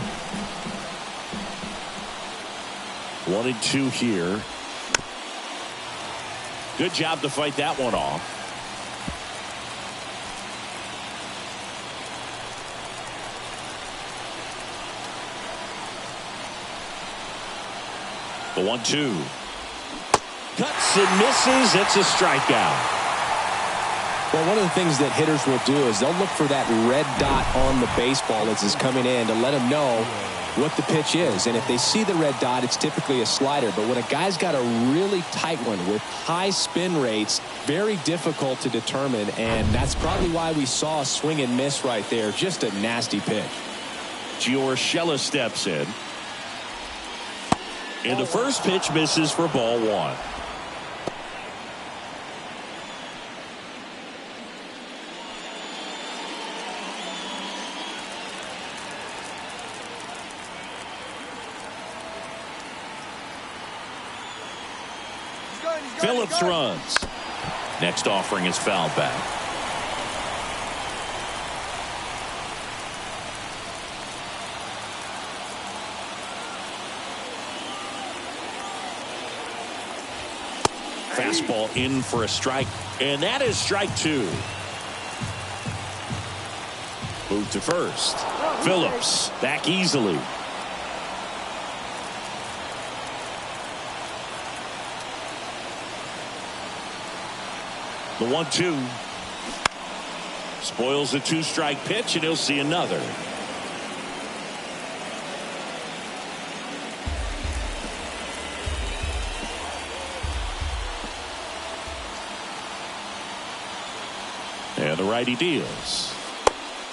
1-2 here. Good job to fight that one off. The 1-2. Cuts and misses. It's a strikeout. Well, one of the things that hitters will do is they'll look for that red dot on the baseball as it's coming in to let them know what the pitch is. And if they see the red dot, it's typically a slider. But when a guy's got a really tight one with high spin rates, very difficult to determine. And that's probably why we saw a swing and miss right there. Just a nasty pitch. Giorgella steps in. And the first pitch misses for ball 1. Phillips runs. Next offering is fouled back. Fastball in for a strike, and that is strike 2. Move to first. Phillips back easily. The 1-2 spoils the 2-strike pitch, and he'll see another. And the righty deals.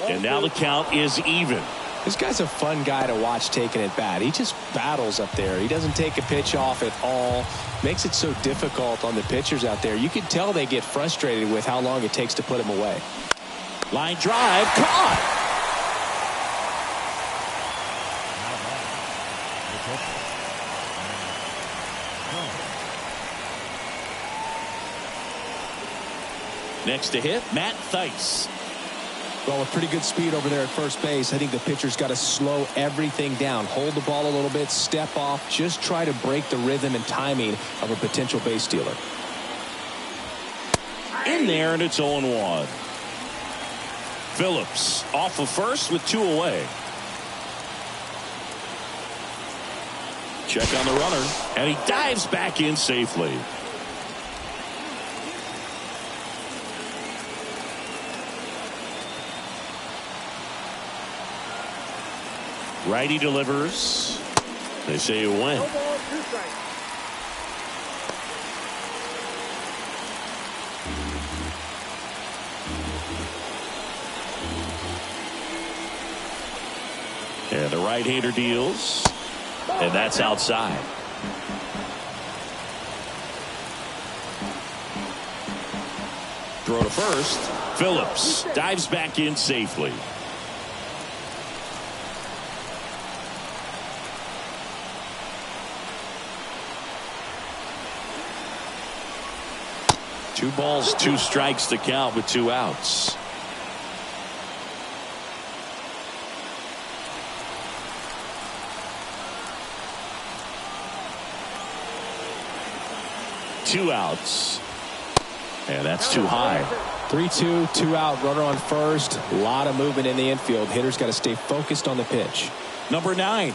And now the count is even. This guy's a fun guy to watch taking at bat. He just battles up there. He doesn't take a pitch off at all. Makes it so difficult on the pitchers out there. You can tell they get frustrated with how long it takes to put him away. Line drive, caught. Next to hit, Matt Thaiss. Well, with pretty good speed over there at first base, I think the pitcher's got to slow everything down. Hold the ball a little bit, step off, just try to break the rhythm and timing of a potential base stealer. In there, and it's 0-1. Phillips off of first with 2 away. Check on the runner, and he dives back in safely. Righty delivers. They say it went. No ball, 2 strikes. And the right-hander deals. And that's outside. Throw to first. Phillips dives back in safely. Two balls, 2 strikes to count with 2 outs. Two outs. And that's too high. 3-2, 2 out, runner on first. A lot of movement in the infield. Hitter's got to stay focused on the pitch. Number 9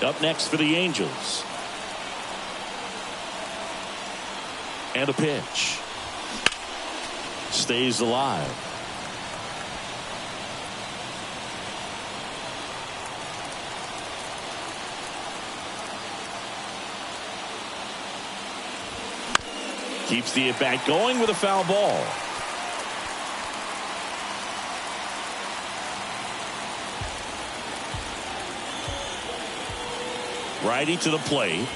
up next for the Angels. And a pitch. Stays alive. Keeps the at-bat going with a foul ball. Righty to the plate.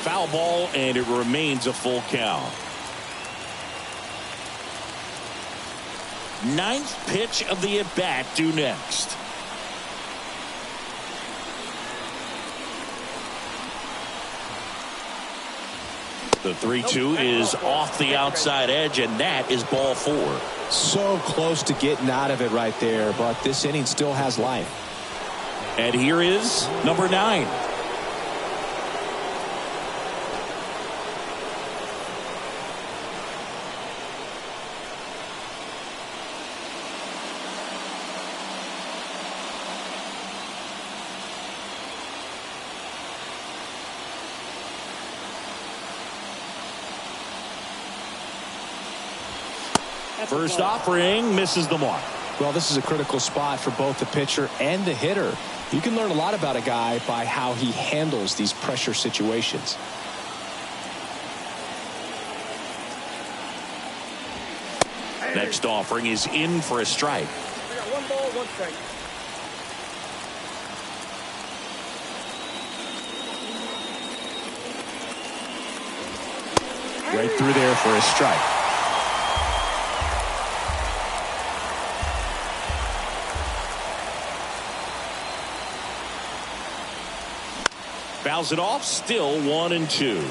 Foul ball, and it remains a full count. 9th pitch of the at-bat due next. The 3-2 is off the outside edge, and that is ball 4. So close to getting out of it right there, but this inning still has life. And here is number 9. First offering misses the mark. Well, this is a critical spot for both the pitcher and the hitter. You can learn a lot about a guy by how he handles these pressure situations. Next offering is in for a strike. We got 1 ball, 1 strike. Right through there for a strike. Fouls it off, still 1-2.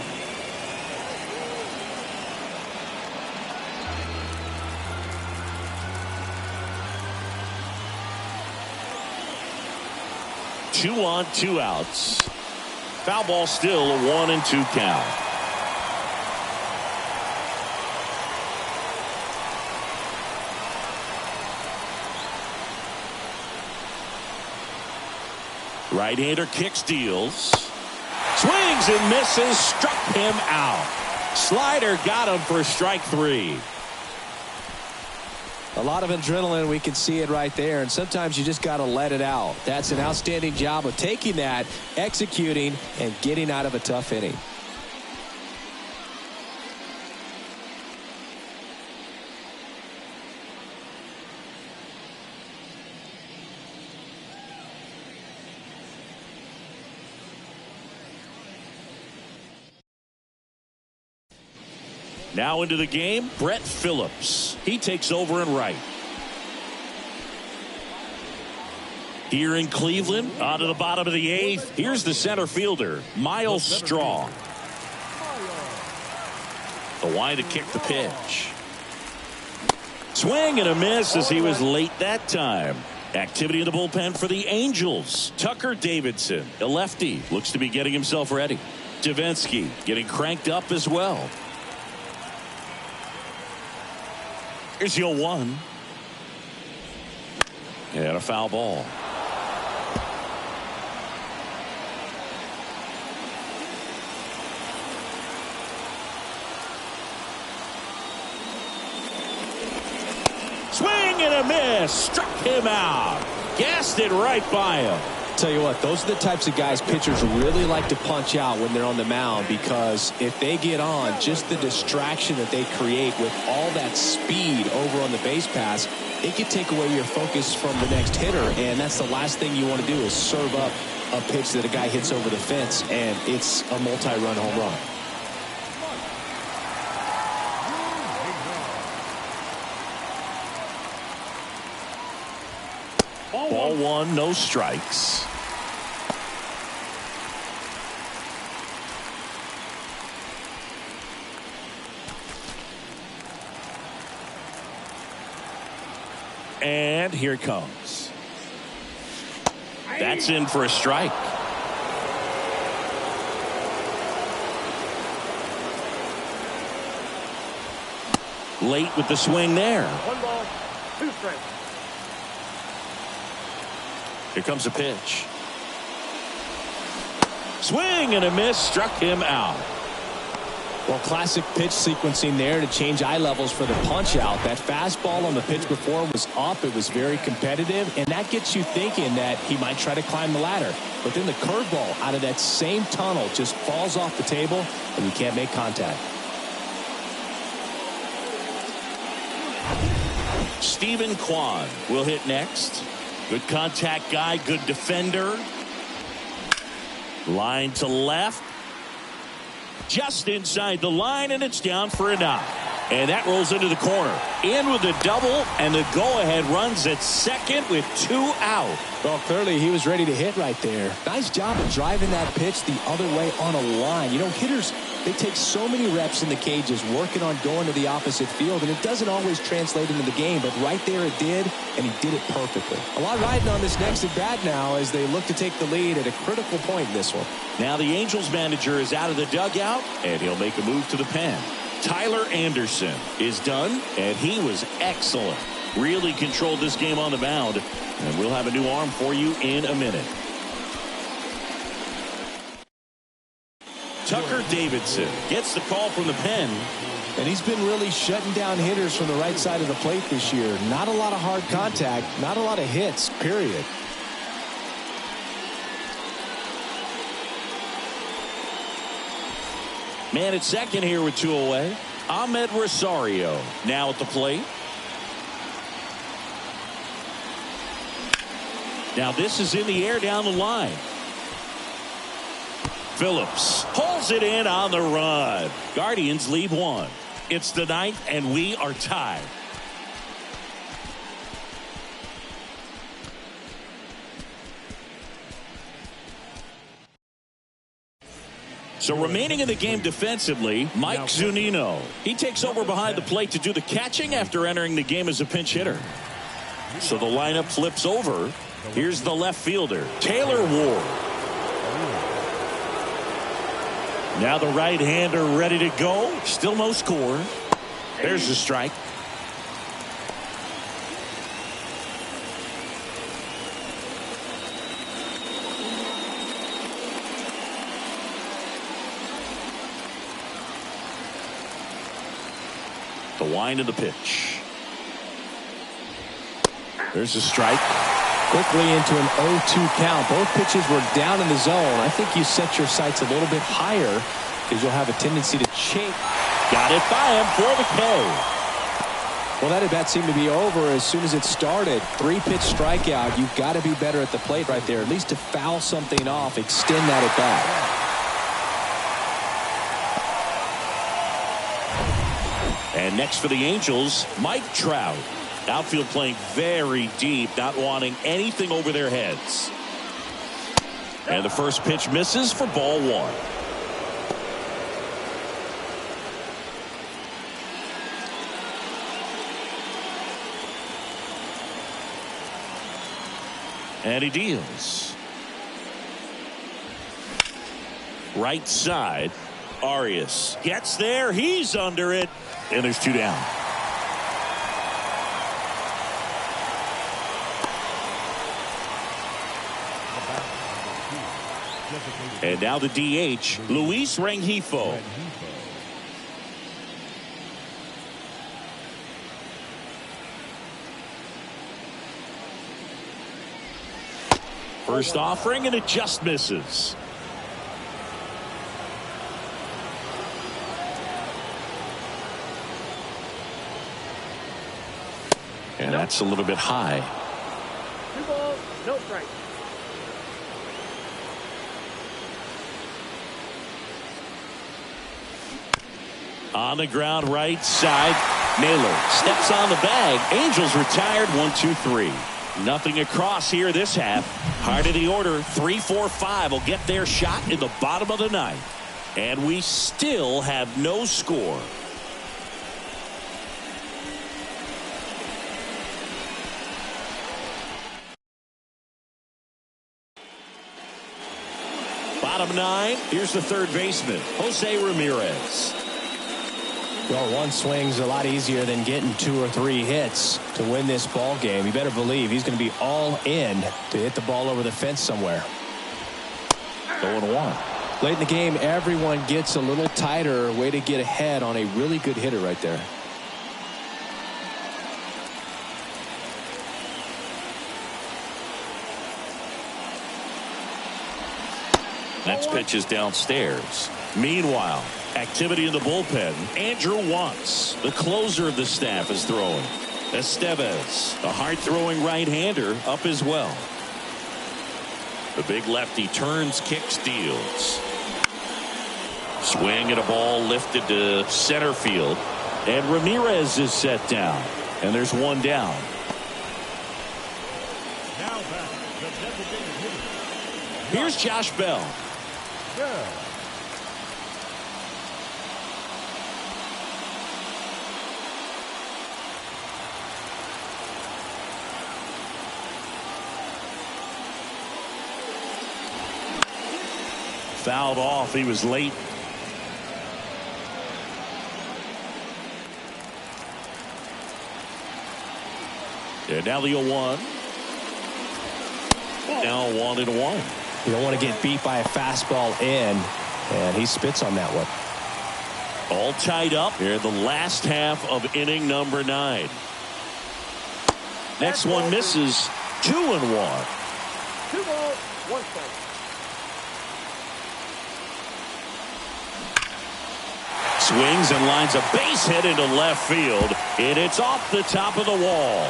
Two on, 2 outs. Foul ball, still a 1-2 count. Right-hander kicks, deals. Swings and misses, struck him out. Slider got him for strike 3. A lot of adrenaline, we can see it right there, and sometimes you just got to let it out. That's an outstanding job of taking that, executing, and getting out of a tough inning. Now into the game, Brett Phillips. He takes over in right. Here in Cleveland, on to the bottom of the 8th. Here's the center fielder, Miles Strong. The wind to kick the pitch. Swing and a miss as he was late that time. Activity in the bullpen for the Angels. Tucker Davidson, a lefty, looks to be getting himself ready. Davinsky getting cranked up as well. Here's your 1. And a foul ball. Swing and a miss. Struck him out. Gassed it right by him. Tell you what, those are the types of guys pitchers really like to punch out when they're on the mound, because if they get on, just the distraction that they create with all that speed over on the base pass, it can take away your focus from the next hitter, and that's the last thing you want to do is serve up a pitch that a guy hits over the fence, and it's a multi-run home run. Ball one, no strikes. And here it comes. That's in for a strike. Late with the swing there. 1 ball, 2 strikes. Here comes a pitch. Swing and a miss, struck him out. Well, classic pitch sequencing there to change eye levels for the punch out. That fastball on the pitch before was up. It was very competitive, and that gets you thinking that he might try to climb the ladder. But then the curveball out of that same tunnel just falls off the table, and you can't make contact. Steven Kwan will hit next. Good contact guy, good defender. Line to left. Just inside the line, and it's down for a knock. And that rolls into the corner. In with a double, and the go-ahead runs at second with 2 out. Well, clearly he was ready to hit right there. Nice job of driving that pitch the other way on a line. You know, hitters, they take so many reps in the cages working on going to the opposite field, and it doesn't always translate into the game, but right there it did, and he did it perfectly. A lot riding on this next at bat now as they look to take the lead at a critical point in this one. Now the Angels manager is out of the dugout, and he'll make a move to the pen. Tyler Anderson is done, and he was excellent. Really controlled this game on the mound, and we'll have a new arm for you in a minute. Tucker Davidson gets the call from the pen. And he's been really shutting down hitters from the right side of the plate this year. Not a lot of hard contact, not a lot of hits, period. Man at second here with 2 away. Ahmed Rosario now at the plate. Now this is in the air down the line. Phillips pulls it in on the run. Guardians lead 1. It's the 9th, and we are tied. So remaining in the game defensively, Mike Zunino. He takes over behind the plate to do the catching after entering the game as a pinch hitter. So the lineup flips over. Here's the left fielder, Taylor Ward. Now the right-hander ready to go. Still no score. There's the strike. The wind of the pitch. There's a strike. Quickly into an 0-2 count. Both pitches were down in the zone. I think you set your sights a little bit higher because you'll have a tendency to chase. Got it by him for the K. Well, that at bat seemed to be over as soon as it started. 3-pitch strikeout. You've got to be better at the plate right there, at least to foul something off, extend that at bat. And next for the Angels, Mike Trout. Outfield playing very deep, not wanting anything over their heads. And the first pitch misses for ball 1. And he deals. Right side. Arias gets there. He's under it. And there's 2 down. And now the DH, Luis Rengifo. First offering, and it just misses. And that's a little bit high. 2 balls, no strike. On the ground, right side. Naylor steps on the bag. Angels retired. 1-2-3. Nothing across here this half. Heart of the order. 3-4-5 will get their shot in the bottom of the ninth. And we still have no score. Bottom 9. Here's the third baseman, Jose Ramirez. Well, one swing's a lot easier than getting 2 or 3 hits to win this ball game. You better believe he's going to be all in to hit the ball over the fence somewhere. 0-1. Late in the game, everyone gets a little tighter. Way to get ahead on a really good hitter right there. Next pitch is downstairs. Meanwhile, activity in the bullpen. Andrew Watts, the closer of the staff, is throwing. Estevez, a hard-throwing right-hander, up as well. The big lefty turns, kicks, deals. Swing and a ball lifted to center field. And Ramirez is set down. And there's one down. Now back, the designated hitter. Here's Josh Bell. Bell. Fouled off. He was late. And now the 0-1. Now 1-1. You don't want to get beat by a fastball in, and he spits on that one. All tied up here in the last half of inning number 9. Next one misses. 2-1. 2 balls, 1 strike. Swings and lines a base hit into left field, and it's off the top of the wall.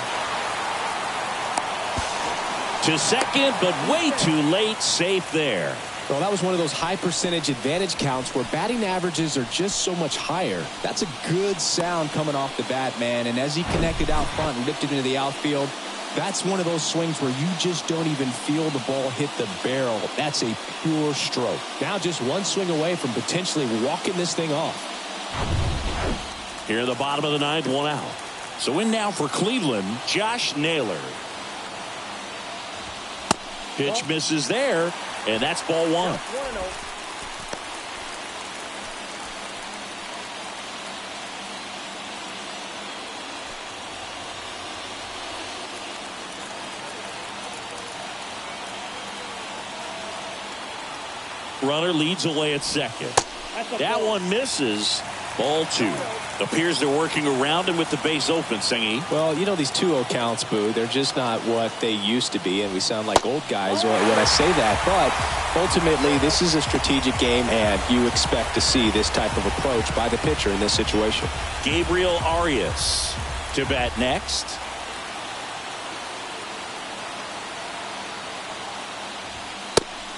To second, but way too late. Safe there. Well, that was one of those high percentage advantage counts where batting averages are just so much higher. That's a good sound coming off the bat, man. And as he connected out front and ripped it into the outfield, that's one of those swings where you just don't even feel the ball hit the barrel. That's a pure stroke. Now just one swing away from potentially walking this thing off. Here in the bottom of the 9th, 1 out. So in now for Cleveland, Josh Naylor. Pitch misses there, and that's ball 1. 1-0. Runner leads away at second. That one misses. Ball 2. Appears they're working around him with the base open, Singy. Well, you know, these 2-0 counts, Boo, they're just not what they used to be, and we sound like old guys when I say that. But ultimately, this is a strategic game, and you expect to see this type of approach by the pitcher in this situation. Gabriel Arias to bat next.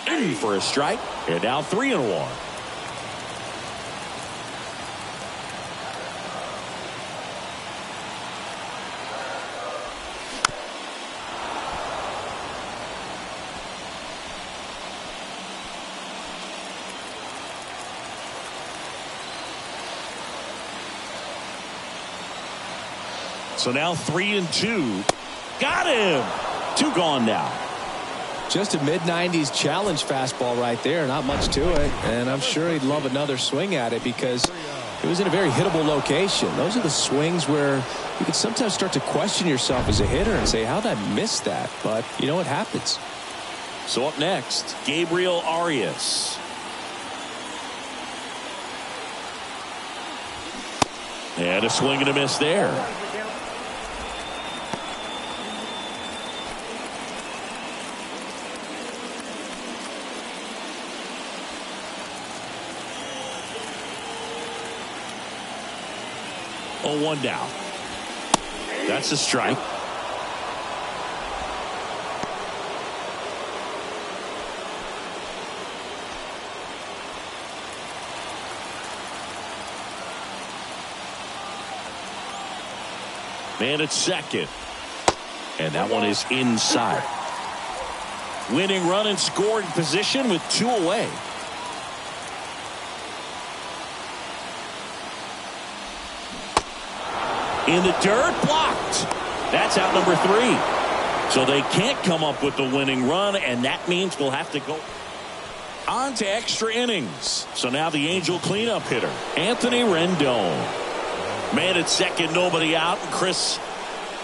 In for a strike, and now 3-1. So now 3-2. Got him. 2 gone now. Just a mid-90s challenge fastball right there. Not much to it. And I'm sure he'd love another swing at it because it was in a very hittable location. Those are the swings where you can sometimes start to question yourself as a hitter and say, how did I miss that? But, you know, it happens. So up next, Gabriel Arias. And a swing and a miss there. 0-1 down. That's a strike. Man at second. And that one is inside. Winning run in scoring position with 2 away. In the dirt, blocked. That's out number 3. So they can't come up with the winning run, and that means we'll have to go on to extra innings. So now the Angel cleanup hitter, Anthony Rendon. Man at second, nobody out. And Chris,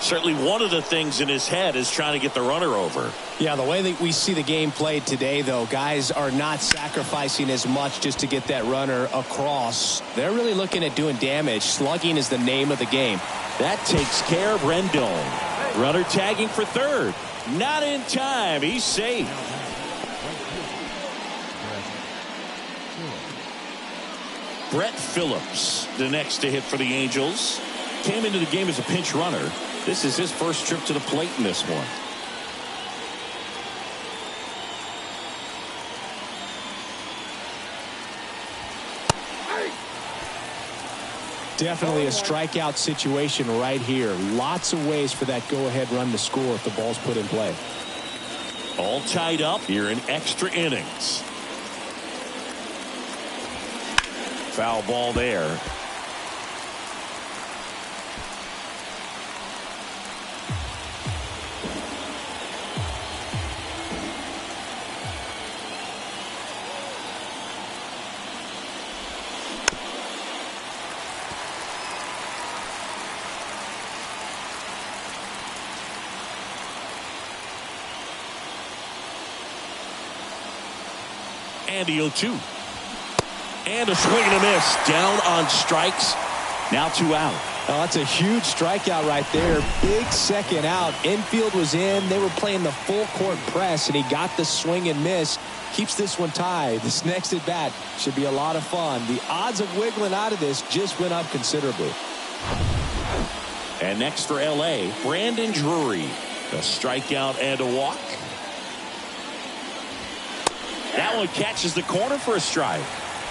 certainly one of the things in his head is trying to get the runner over. Yeah, the way that we see the game played today, though, guys are not sacrificing as much just to get that runner across. They're really looking at doing damage. Slugging is the name of the game. That takes care of Rendon. Runner tagging for third. Not in time. He's safe. Brett Phillips, the next to hit for the Angels. Came into the game as a pinch runner. This is his first trip to the plate in this one. Definitely a strikeout situation right here. Lots of ways for that go-ahead run to score if the ball's put in play. All tied up here in extra innings. Foul ball there. And the 0-2. And a swing and a miss. Down on strikes. Now 2 out. Oh, that's a huge strikeout right there. Big second out. Infield was in. They were playing the full court press, and he got the swing and miss. Keeps this one tied. This next at bat should be a lot of fun. The odds of wiggling out of this just went up considerably. And next for L.A., Brandon Drury. A strikeout and a walk. That one catches the corner for a strike.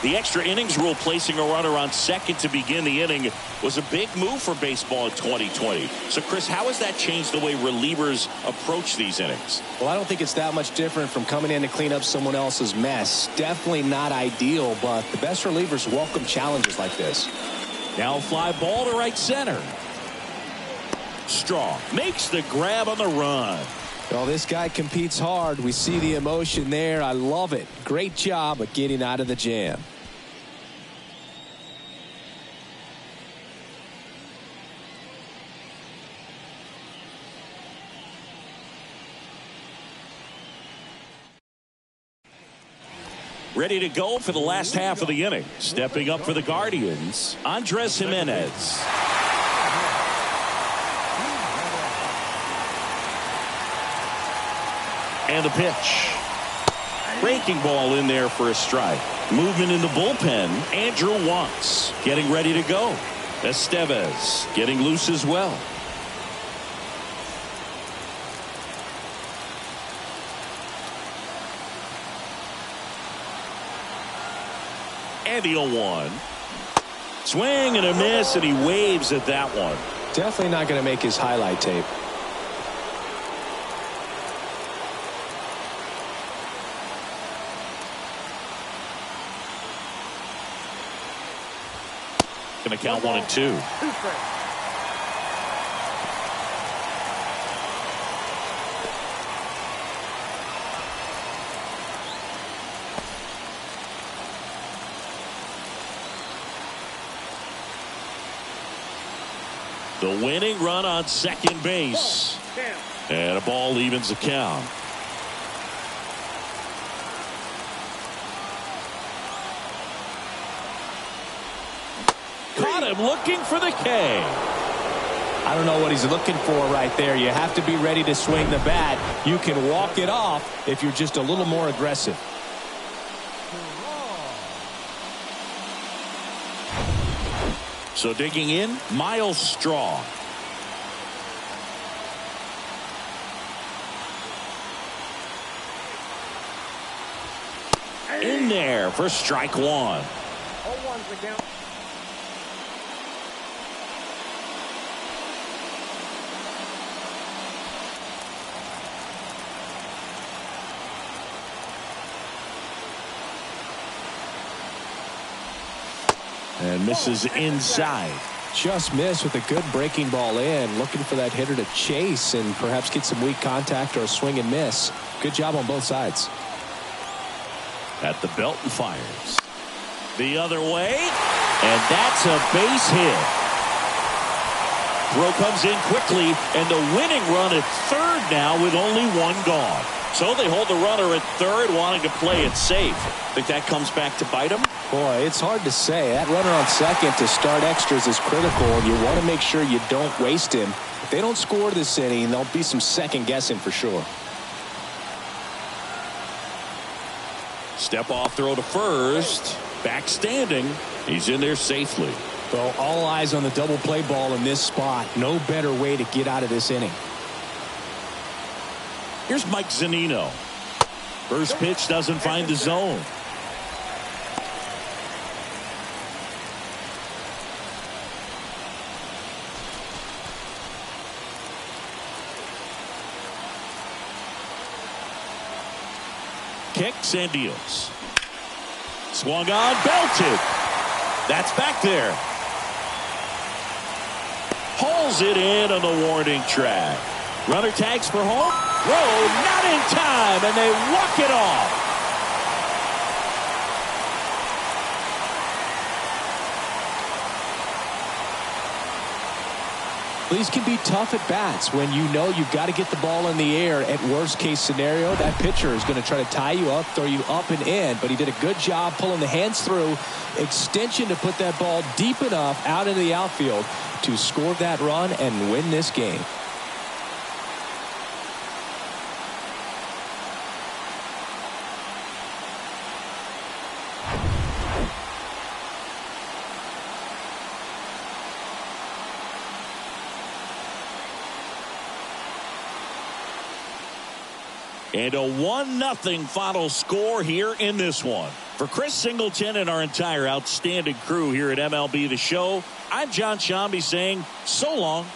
The extra innings rule placing a runner on second to begin the inning was a big move for baseball in 2020. So, Chris, how has that changed the way relievers approach these innings? Well, I don't think it's that much different from coming in to clean up someone else's mess. Definitely not ideal, but the best relievers welcome challenges like this. Now a fly ball to right center. Strong makes the grab on the run. Well, this guy competes hard. We see the emotion there. I love it. Great job of getting out of the jam. Ready to go for the last half of the inning. Stepping up for the Guardians, Andres Jimenez. And the pitch. Breaking ball in there for a strike. Movement in the bullpen. Andrew Wantz getting ready to go. Estevez getting loose as well. And the 0-1. Swing and a miss, and he waves at that one. Definitely not going to make his highlight tape. Going to count 1 and 2. The winning run on second base. And a ball evens the count. Caught him looking for the K. I don't know what he's looking for right there. You have to be ready to swing the bat. You can walk it off if you're just a little more aggressive. So digging in, Miles Straw. In there for strike one. 0-1's the count. And misses inside. Just missed with a good breaking ball in. Looking for that hitter to chase and perhaps get some weak contact or a swing and miss. Good job on both sides. At the belt and fires. The other way. And that's a base hit. Throw comes in quickly, and the winning run at third now with only one gone. So they hold the runner at third, wanting to play it safe. Think that comes back to bite them? Boy, it's hard to say. That runner on second to start extras is critical, and you want to make sure you don't waste him. If they don't score this inning, there'll be some second guessing for sure. Step off throw to first. Back standing. He's in there safely. Well, all eyes on the double play ball in this spot. No better way to get out of this inning. Here's Mike Zunino. First pitch doesn't find the zone. Kicks and deals. Swung on, belted. That's back there. Hauls it in on the warning track. Runner tags for home. Whoa, not in time, and they walk it off. These can be tough at bats when you know you've got to get the ball in the air. At worst case scenario, that pitcher is going to try to tie you up, throw you up and in, but he did a good job pulling the hands through, extension to put that ball deep enough out into the outfield to score that run and win this game. And a 1-0 final score here in this one. For Chris Singleton and our entire outstanding crew here at MLB The Show, I'm John Shambi saying so long